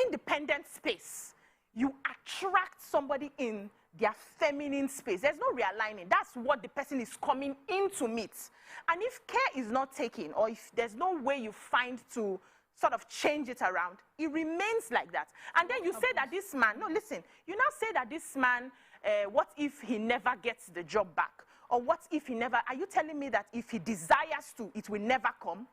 independent space, you attract somebody in their feminine space. There's no realigning. That's what the person is coming in to meet. And if care is not taken, or if there's no way you find to sort of change it around, it remains like that. And then you say that this man, no, listen, you now say that this man, what if he never gets the job back? Or what if he never, are you telling me that if he desires to, it will never come?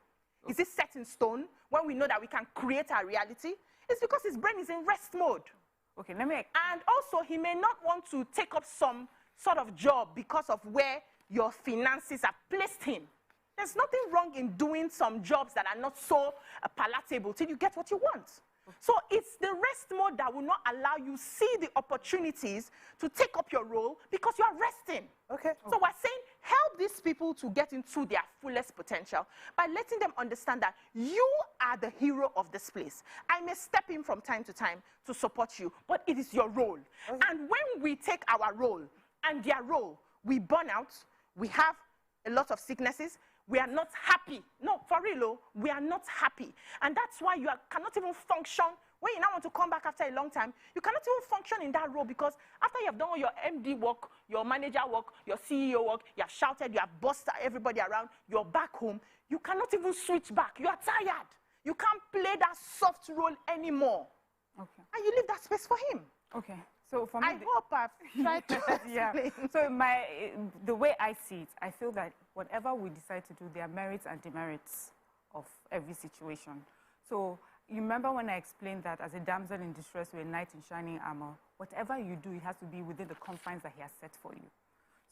Is it set in stone when we know that we can create our reality? It's because his brain is in rest mode. Okay, and also, he may not want to take up some sort of job because of where your finances have placed him. There's nothing wrong in doing some jobs that are not so palatable till you get what you want. So it's the rest mode that will not allow you see the opportunities to take up your role because you are resting. So we're saying help these people to get into their fullest potential by letting them understand that you are the hero of this place. I may step in from time to time to support you, but it is your role. And when we take our role and their role, we burn out, we have a lot of sicknesses, we are not happy. No, for real, we are not happy. And that's why you cannot even function. When you now want to come back after a long time, you cannot even function in that role because after you have done all your MD work, your manager work, your CEO work, you have shouted, you have bossed everybody around, you're back home, you cannot even switch back. You are tired. You can't play that soft role anymore. And you leave that space for him. So for me, I hope I've tried to explain. So the way I see it, I feel that whatever we decide to do, there are merits and demerits of every situation. So you remember when I explained that as a damsel in distress with a knight in shining armor, whatever you do, it has to be within the confines that he has set for you.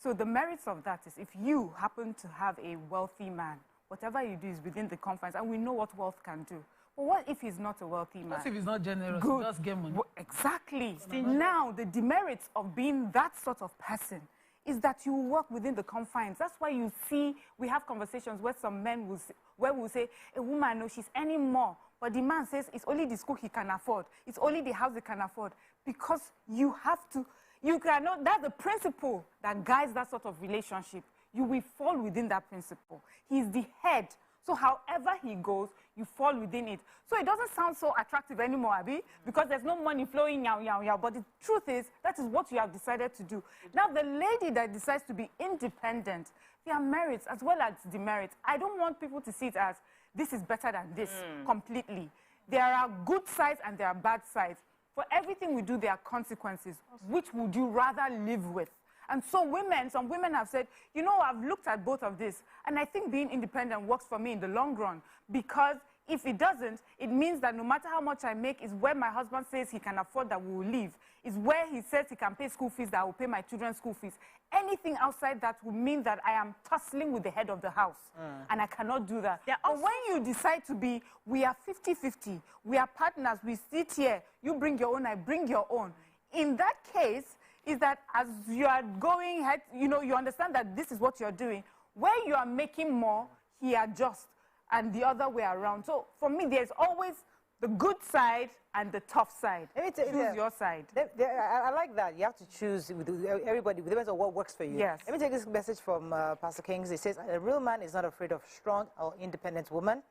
So the merits of that is if you happen to have a wealthy man, whatever you do is within the confines, and we know what wealth can do. But what if he's not a wealthy man? What if he's not generous? Good. He does get money. Exactly. Now, the demerits of being that sort of person is that you work within the confines. That's why you see we have conversations where some men will say, a woman knows she's earning more, but the man says it's only the school he can afford. It's only the house he can afford. Because you have to, you cannot, that's the principle that guides that sort of relationship. You will fall within that principle. He's the head. So however he goes, you fall within it. So it doesn't sound so attractive anymore, Abby, because there's no money flowing, but the truth is, that is what you have decided to do. Now, the lady that decides to be independent, there are merits as well as demerits. I don't want people to see it as, this is better than this, completely. There are good sides and there are bad sides. For everything we do, there are consequences. Which would you rather live with? And so some women have said, you know, I've looked at both of this, and I think being independent works for me in the long run, because if it doesn't, it means that no matter how much I make, is where my husband says he can afford that we will live, is where he says he can pay school fees, that I will pay my children's school fees. Anything outside that will mean that I am tussling with the head of the house, and I cannot do that. But when you decide to be, we are 50-50, we are partners, we sit here, you bring your own, I bring your own. In that case, is that as you are going, you know, you understand that this is what you're doing. Where you are making more, he adjusts, and the other way around. So for me, there's always the good side and the tough side. Choose your side. I like that. You have to choose with everybody, depends on what works for you. Yes. Let me take this message from Pastor Kings. It says, a real man is not afraid of strong or independent woman.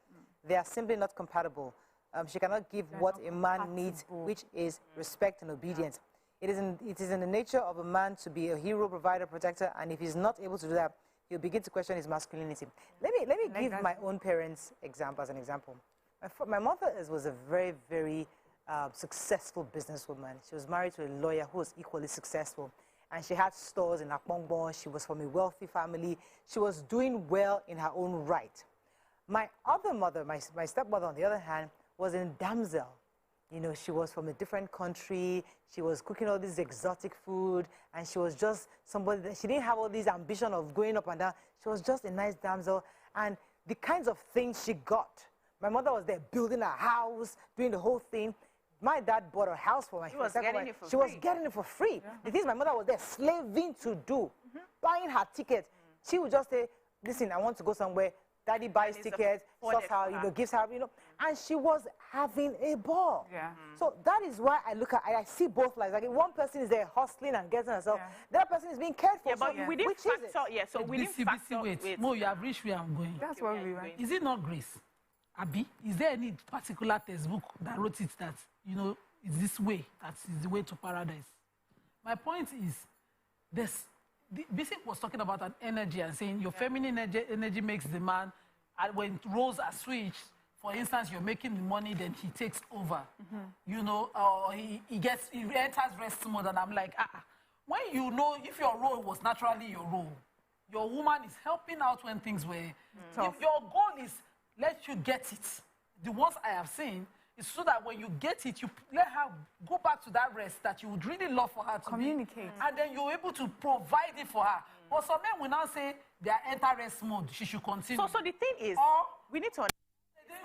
They are simply not compatible. She cannot give what a man needs, which is respect and obedience. It is in the nature of a man to be a hero, provider, protector, and if he's not able to do that, he'll begin to question his masculinity. Let me give my own parents' example as an example. My mother was a very, very successful businesswoman. She was married to a lawyer who was equally successful, and she had stores in Akbongbon. She was from a wealthy family. She was doing well in her own right. My other mother, my stepmother, on the other hand, was in Damsel. You know, she was from a different country. She was cooking all this exotic food, and she was just somebody that she didn't have all this ambition of going up and down. She was just a nice damsel, and the kinds of things she got. My mother was there building a house, doing the whole thing. My dad bought a house for my She was getting it for free. She was getting it for free. Yeah. The things my mother was there slaving to do, buying her ticket. She would just say, listen, I want to go somewhere. Daddy buys tickets, sorts her, you know, gives her, you know, and she was having a ball. Yeah. So that is why I look at, I see both lives. Like one person is there hustling and getting herself, the other person is being cared for. Yeah, but we didn't factor, so we didn't factor. Wait, Mo, you have reached where I'm going. That's what we want. Is it not grace? Abi, is there any particular textbook that wrote it that, you know, it's this way, that is the way to paradise? My point is, this. Basic was talking about an energy and saying your feminine energy makes the man, and when roles are switched, for instance, you're making the money, then he takes over. You know, he enters rest mode, and I'm like, when you know if your role was naturally your role, your woman is helping out when things were tough. If your goal is let you get it, the ones I have seen, is so that when you get it, you let her go back to that rest that you would really love for her to communicate. And then you're able to provide it for her. But some men will now say they are enter rest mode. She should continue. So the thing is, we need to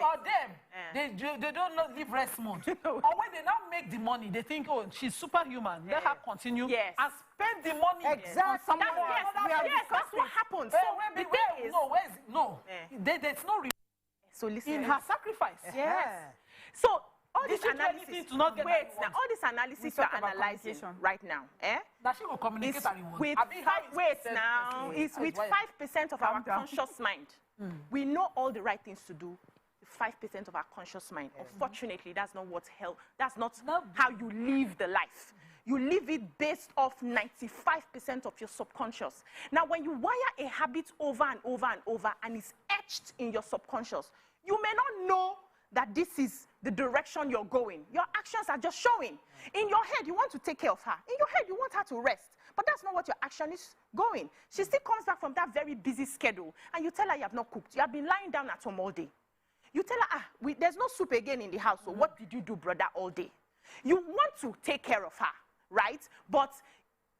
or them, they don't leave rest mode. Or when they now make the money, they think, oh, she's superhuman. Let her continue and spend the money. Exactly. Yes, that's what happens. There's no so listen, in her sacrifice. Yes. So all this analysis to not get all this analysis you're analyzing right now, that she will communicate with it's with 5% of our conscious mind. We know all the right things to do. 5% of our conscious mind. Unfortunately, that's not what's hell. That's not how you live the life. You live it based off 95% of your subconscious. Now, when you wire a habit over and over and over, and it's etched in your subconscious, you may not know that this is the direction you're going. Your actions are just showing. In your head, you want to take care of her. In your head, you want her to rest. But that's not what your action is going. She still comes back from that very busy schedule, and you tell her you have not cooked. You have been lying down at home all day. You tell her, there's no soup again in the house, so what did you do, brother, all day? You want to take care of her, right? But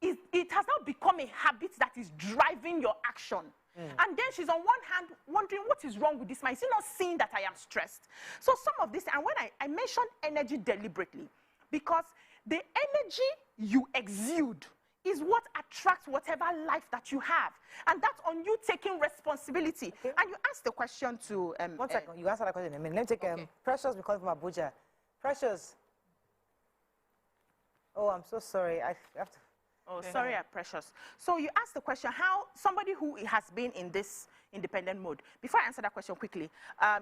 it has now become a habit that is driving your action. And then she's on one hand wondering what is wrong with this man. Is he not seeing that I am stressed? So some of this, and when I mention energy deliberately, because the energy you exude is what attracts whatever life that you have. And that's on you taking responsibility. Okay. And you ask the question to... 1 second, you answer that question in a minute. Let me take Precious, because from Abuja. Precious. Oh, I'm so sorry. I have to... Oh, sorry, Precious. So you ask the question, how somebody who has been in this independent mode, before I answer that question quickly,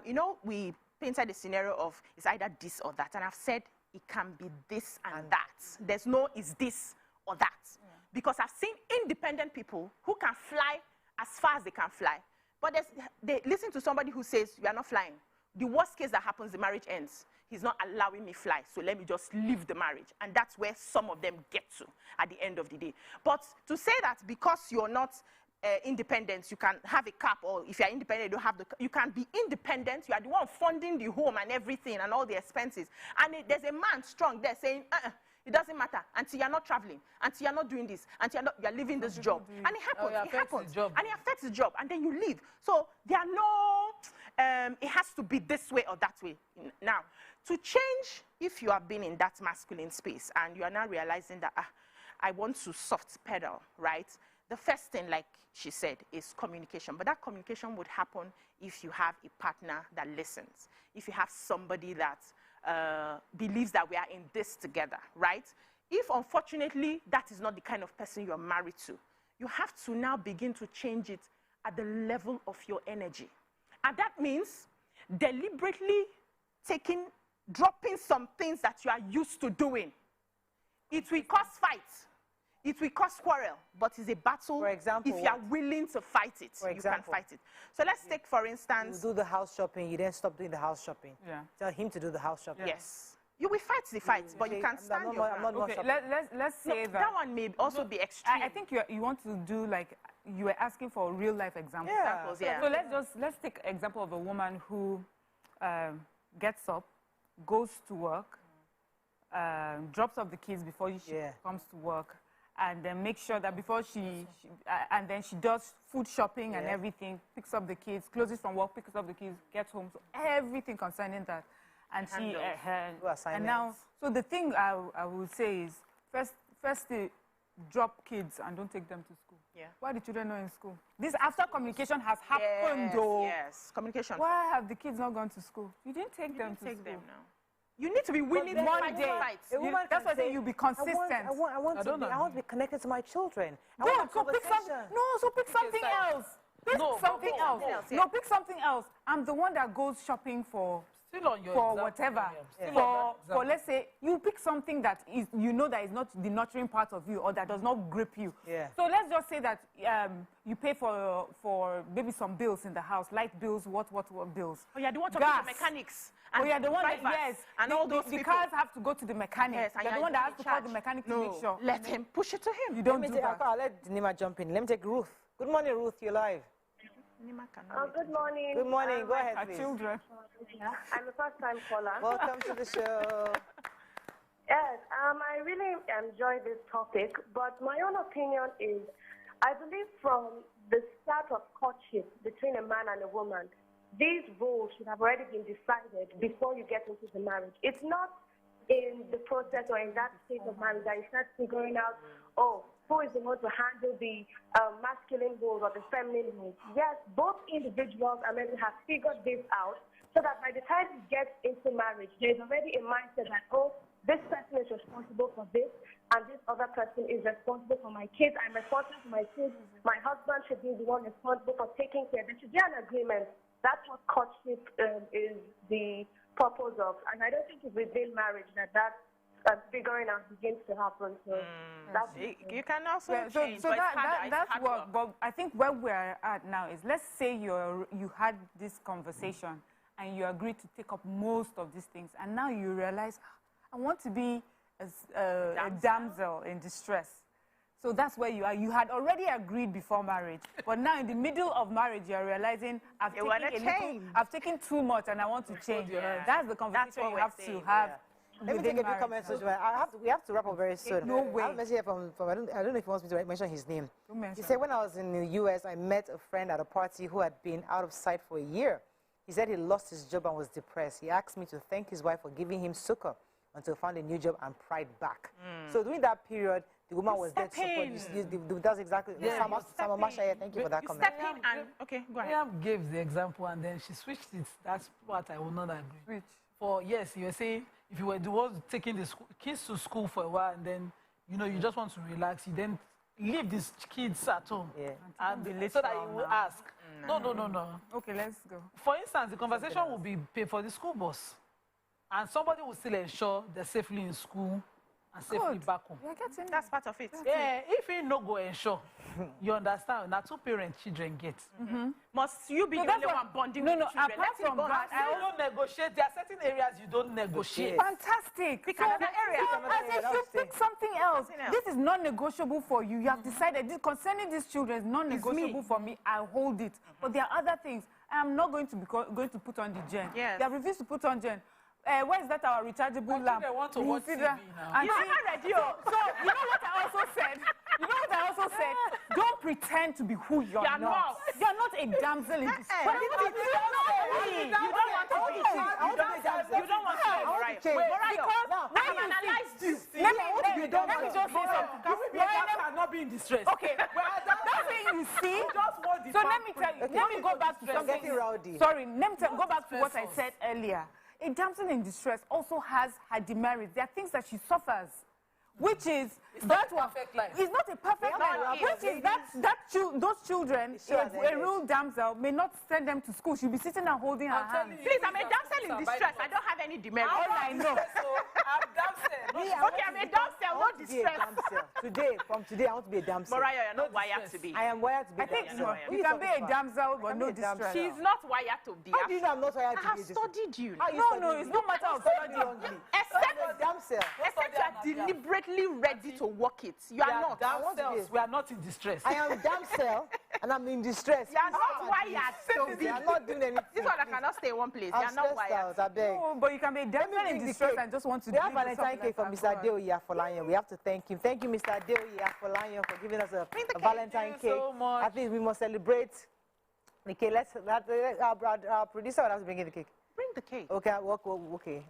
you know, we painted a scenario of it's either this or that. And I've said it can be this and that. There's no is this or that. Yeah. Because I've seen independent people who can fly as far as they can fly. But they listen to somebody who says, you are not flying. The worst case that happens, the marriage ends. He's not allowing me fly, so let me just leave the marriage. And that's where some of them get to at the end of the day. But to say that because you're not independent, you can have a cap, or if you're independent, you don't have you can be independent, you are the one funding the home and everything and all the expenses. And there's a man strong there saying, it doesn't matter until you're not traveling, until you're not doing this, until you're leaving this job. And it happens, it happens. And it affects the job, and then you leave. So there are no, it has to be this way or that way. Now, to change, if you have been in that masculine space and you are now realizing that, I want to soft pedal, right? The first thing, like she said, is communication. But that communication would happen if you have a partner that listens, if you have somebody that believes that we are in this together, right? If, unfortunately, that is not the kind of person you're married to, you have to now begin to change it at the level of your energy. And that means deliberately dropping some things that you are used to doing. It will cause fights. It will cause quarrel, but it's a battle. For example, if you are willing to fight it, you can fight it. So let's take, for instance... You do the house shopping, you then stop doing the house shopping. Yeah. Tell him to do the house shopping. Yes. You will fight the fight, but you can't stand your ground. Okay, let's say that one may also be extreme. I think you want to do, like, you were asking for a real-life example. Yeah. So let's take an example of a woman who gets up, goes to work, drops off the kids before she comes to work, and then make sure that before and then she does food shopping and everything, picks up the kids, closes from work, picks up the kids, gets home, so everything concerning that. And and now, so the thing I would say is, first they drop kids and don't take them to school. Yeah. Why the children not in school? This after communication has happened, though. Yes, communication. Why have the kids not gone to school? You didn't take them to school. Them now. You need to be willing to fight fights. That's why I say you be consistent. I want to be connected to my children. So pick something else. Pick something else. No, pick something else. I'm the one that goes shopping for whatever. For let's say you pick something that is, you know, that is not the nurturing part of you, or that does not grip you. Yeah. So let's just say that you pay for maybe some bills in the house, light bills, what bills. Oh yeah, the one to the mechanics. And the one that, and all those the cars have to go to the mechanic. Yes, and the one that has to call the mechanic to make sure. Let him push it to him. You don't do that. I'll let Nima jump in. Let me take Ruth. Good morning, Ruth. You're live. Good morning. Good morning. Go ahead, please. Children. I'm a first-time caller. Welcome to the show. Yes, I really enjoy this topic, but my own opinion is, I believe from the start of courtship between a man and a woman, these roles should have already been decided before you get into the marriage. It's not in the process or in that state of marriage that you start figuring out, who is the one to handle the masculine roles or the feminine roles. Yes, both individuals are meant to have figured this out so that by the time you get into marriage, there's already a mindset that, this person is responsible for this, and this other person is responsible for my kids. I'm responsible for my kids. My husband should be the one responsible for taking care. There should be an agreement. That's what courtship is the purpose of. And I don't think it's within marriage that figuring out begins to happen. So that's you can also change. So that's what. But I think where we're at now is, let's say you had this conversation and you agreed to take up most of these things, and now you realize, I want to be a damsel in distress. So that's where you are. You had already agreed before marriage, but now in the middle of marriage, you're realizing I've taken too much and I want to change. Yeah. That's the conversation you have to have. Let me take a few comments. We have to wrap up very soon. No way. I have a message here from I don't know if he wants me to mention his name. He said, when I was in the US, I met a friend at a party who had been out of sight for a year. He said he lost his job and was depressed. He asked me to thank his wife for giving him succor until he found a new job and pride back. So during that period, the woman was there to support. That's exactly. Sama Masha, thank you for that comment. Step in and okay, go ahead. Miriam gave the example and then she switched it. That's what I will not agree. Which? For yes, you were saying if you were the ones taking the kids to school for a while and then you just want to relax, you then leave these kids at home. Yeah. And so that you will ask. No. Okay, let's go. For instance, the conversation will be paid for the school bus. And somebody will still ensure they're safely in school and safely back home. That's part of it. Yeah, if you no go ensure, you understand, now 2 parent children get. Must you be the only one bonding with children? Apart from that, I don't negotiate. There are certain areas you don't negotiate. Fantastic. Pick another area. As you pick something else. This is non-negotiable for you. You have decided this concerning these children is non-negotiable for me. I hold it. But there are other things. I am not going to put on the gen. Yes. They have refused to put on gen. Where is that our rechargeable lamp? They want to watch TV now. You are ready. So you know what I also said? Don't pretend to be who you're not. You're not a damsel in distress. You don't want to be. You don't want to be. Because I analyzed you. Let me just say something. Can we be a damsel and not be in distress? Okay. That's what you see. So let me tell you. Let me go back to something. Sorry. Let me go back to what I said earlier. A damsel in distress also has her demerits. There are things that she suffers, which is that perfect life. It's not a perfect life. Which is those children, a real damsel may not send them to school. She'll be sitting and holding her hand. Please, I'm a damsel in distress. I don't have any demerits. All I know. I'm damsel. Okay, I'm a damsel, no distress. From today, I want to be a damsel. Mariah, you're not wired to be. I am wired to be. I think you can be a damsel, but no distress. She's not wired to be. How do you know I'm not wired to be? I have studied you. No, it's no matter of studying. Except you are deliberately ready to work it. You are not. Damsels, we are not in distress. I am damsel and I'm in distress. You are not wired to be. You are not doing anything. This one I cannot stay in one place. You are not wired. No, but you can be a damsel in distress and just want to. We have Valentine cake from Mr. Adeoye Afolayan. We have to thank him. Thank you, Mr. Adeoye Afolayan, for giving us a Valentine cake. So much. I think we must celebrate. Okay, our producer will have to bring in the cake. Bring the cake. Okay, okay.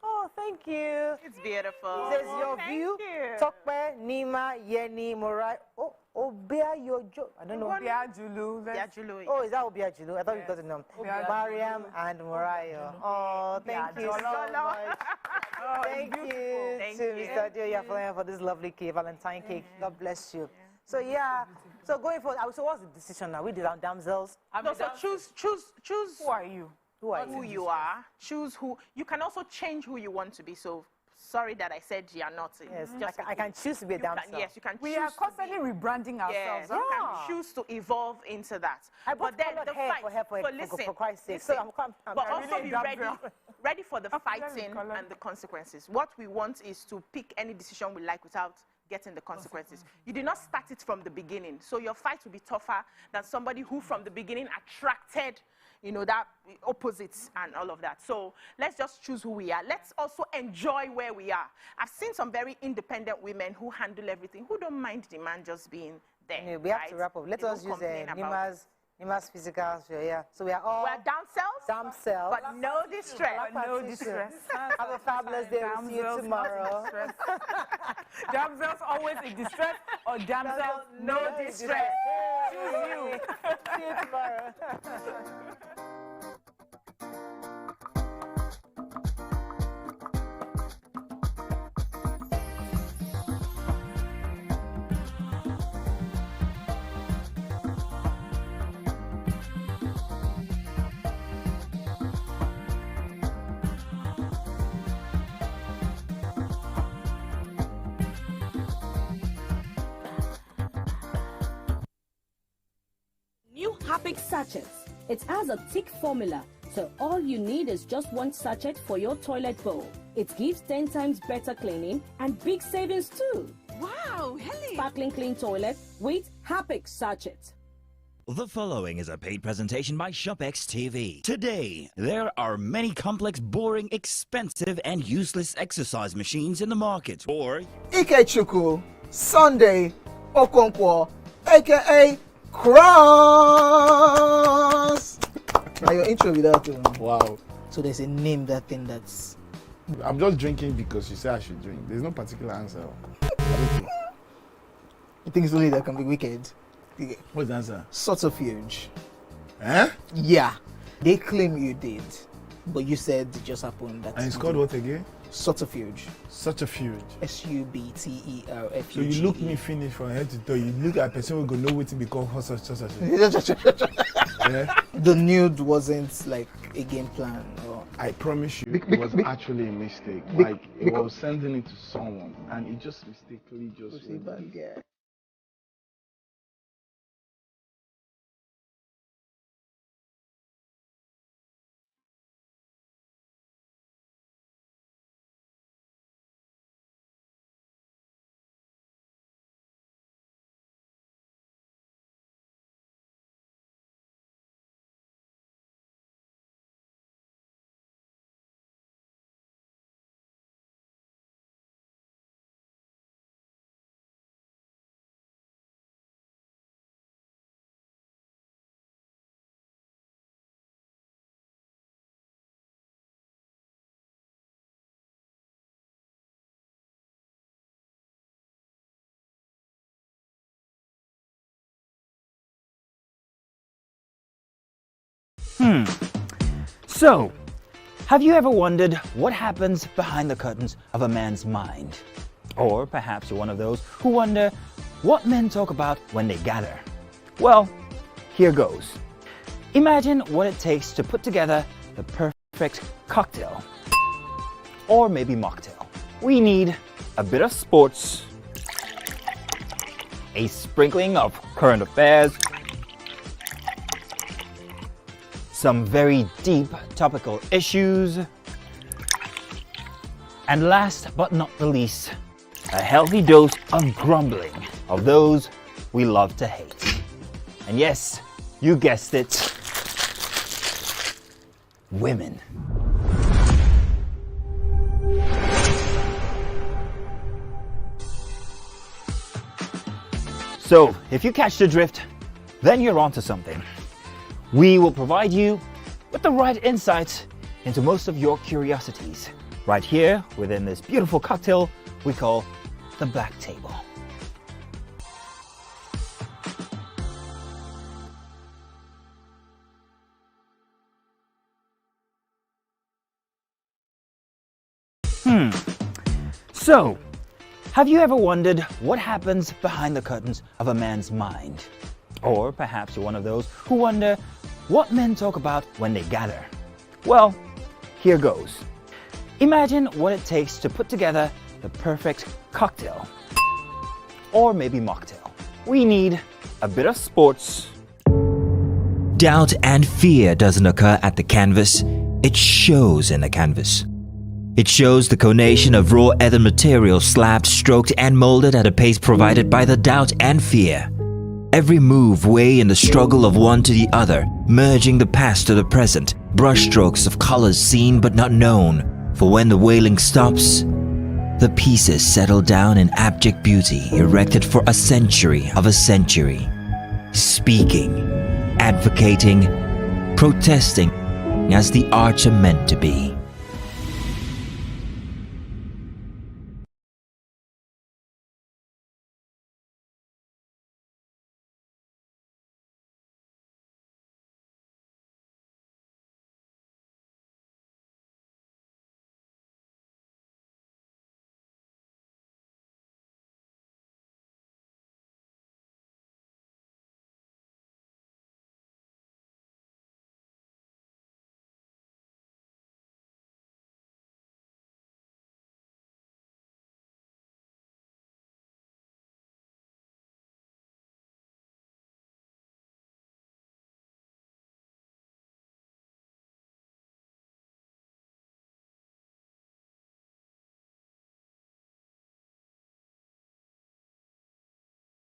Oh, thank you. It's beautiful. It says your view. Tokpe, Nima, Yeni, Morai. Oh, Obia Yojo. I don't know. Obia Julu. Oh, is that Obia Julu? I thought you got the name. Mariam and Morayo. Oh, thank you so much. Thank you to Mr. Adeoye Afolayan for this lovely cake, Valentine cake. God bless you. So yeah. So going forward, so what's the decision now? We did our damsels. No, so choose. Who are you? Who you are. Choose who. You can also change who you want to be. So sorry that I said you are not. Yes, I can choose to be a damsel. Yes, you can. We are constantly rebranding ourselves. Yes, you can choose to evolve into that. But then the fight for Christ's sake. So but also be ready for the fighting and the consequences. What we want is to pick any decision we like without getting the consequences. You did not start it from the beginning, so your fight will be tougher than somebody who from the beginning attracted that opposites and all of that. So let's just choose who we are. Let's also enjoy where we are. I've seen some very independent women who handle everything, who don't mind the man just being there. We have to wrap up. Let us use Nima's physical. Yeah. So we're damsels, but no distress. Have a fabulous day. We'll see you tomorrow. Damsels always in distress, or damsels no distress. Choose you. See you tomorrow. Harpic sachets. It has a thick formula, so all you need is just one sachet for your toilet bowl. It gives 10 times better cleaning and big savings too. Wow, Helen! Sparkling clean toilet with Harpic sachet. The following is a paid presentation by ShopX TV. Today, there are many complex, boring, expensive, and useless exercise machines in the market. Or Ikechukwu, Sunday, Okonkwo, aka Cross. Now your intro without wow. So there's a name that thing that's. I'm just drinking because you say I should drink. There's no particular answer. You think it's only that can be wicked? What's the answer? Subterfuge. Eh? Yeah. They claim you did, but you said it just happened. That and it's called what again? Subterfuge. Subterfuge. SUBTERFUGE. So you look me finish from head to toe. You look at a person who go know what to become subterfuge. Yeah? The nude wasn't like a game plan. Or... I promise you, it was actually a mistake. Like it was sending it to someone, and it just mistakenly just. Yeah. So, have you ever wondered what happens behind the curtains of a man's mind? Or perhaps you're one of those who wonder what men talk about when they gather. Well, here goes. Imagine what it takes to put together the perfect cocktail. Or maybe mocktail. We need a bit of sports, a sprinkling of current affairs, some very deep topical issues, and last but not the least, a healthy dose of grumbling of those we love to hate. And yes, you guessed it, women. So, if you catch the drift, then you're onto something. We will provide you with the right insights into most of your curiosities, right here within this beautiful cocktail we call the Black Table. So, have you ever wondered what happens behind the curtains of a man's mind? Or perhaps you're one of those who wonder what men talk about when they gather. Well, here goes. Imagine what it takes to put together the perfect cocktail. Or maybe mocktail. We need a bit of sports. Doubt and fear doesn't occur at the canvas, it shows in the canvas. It shows the conation of raw ether material slabbed, stroked and molded at a pace provided by the doubt and fear. Every move way in the struggle of one to the other, merging the past to the present, brushstrokes of colors seen but not known. For when the wailing stops, the pieces settle down in abject beauty erected for a century of a century. Speaking, advocating, protesting as the arts are meant to be.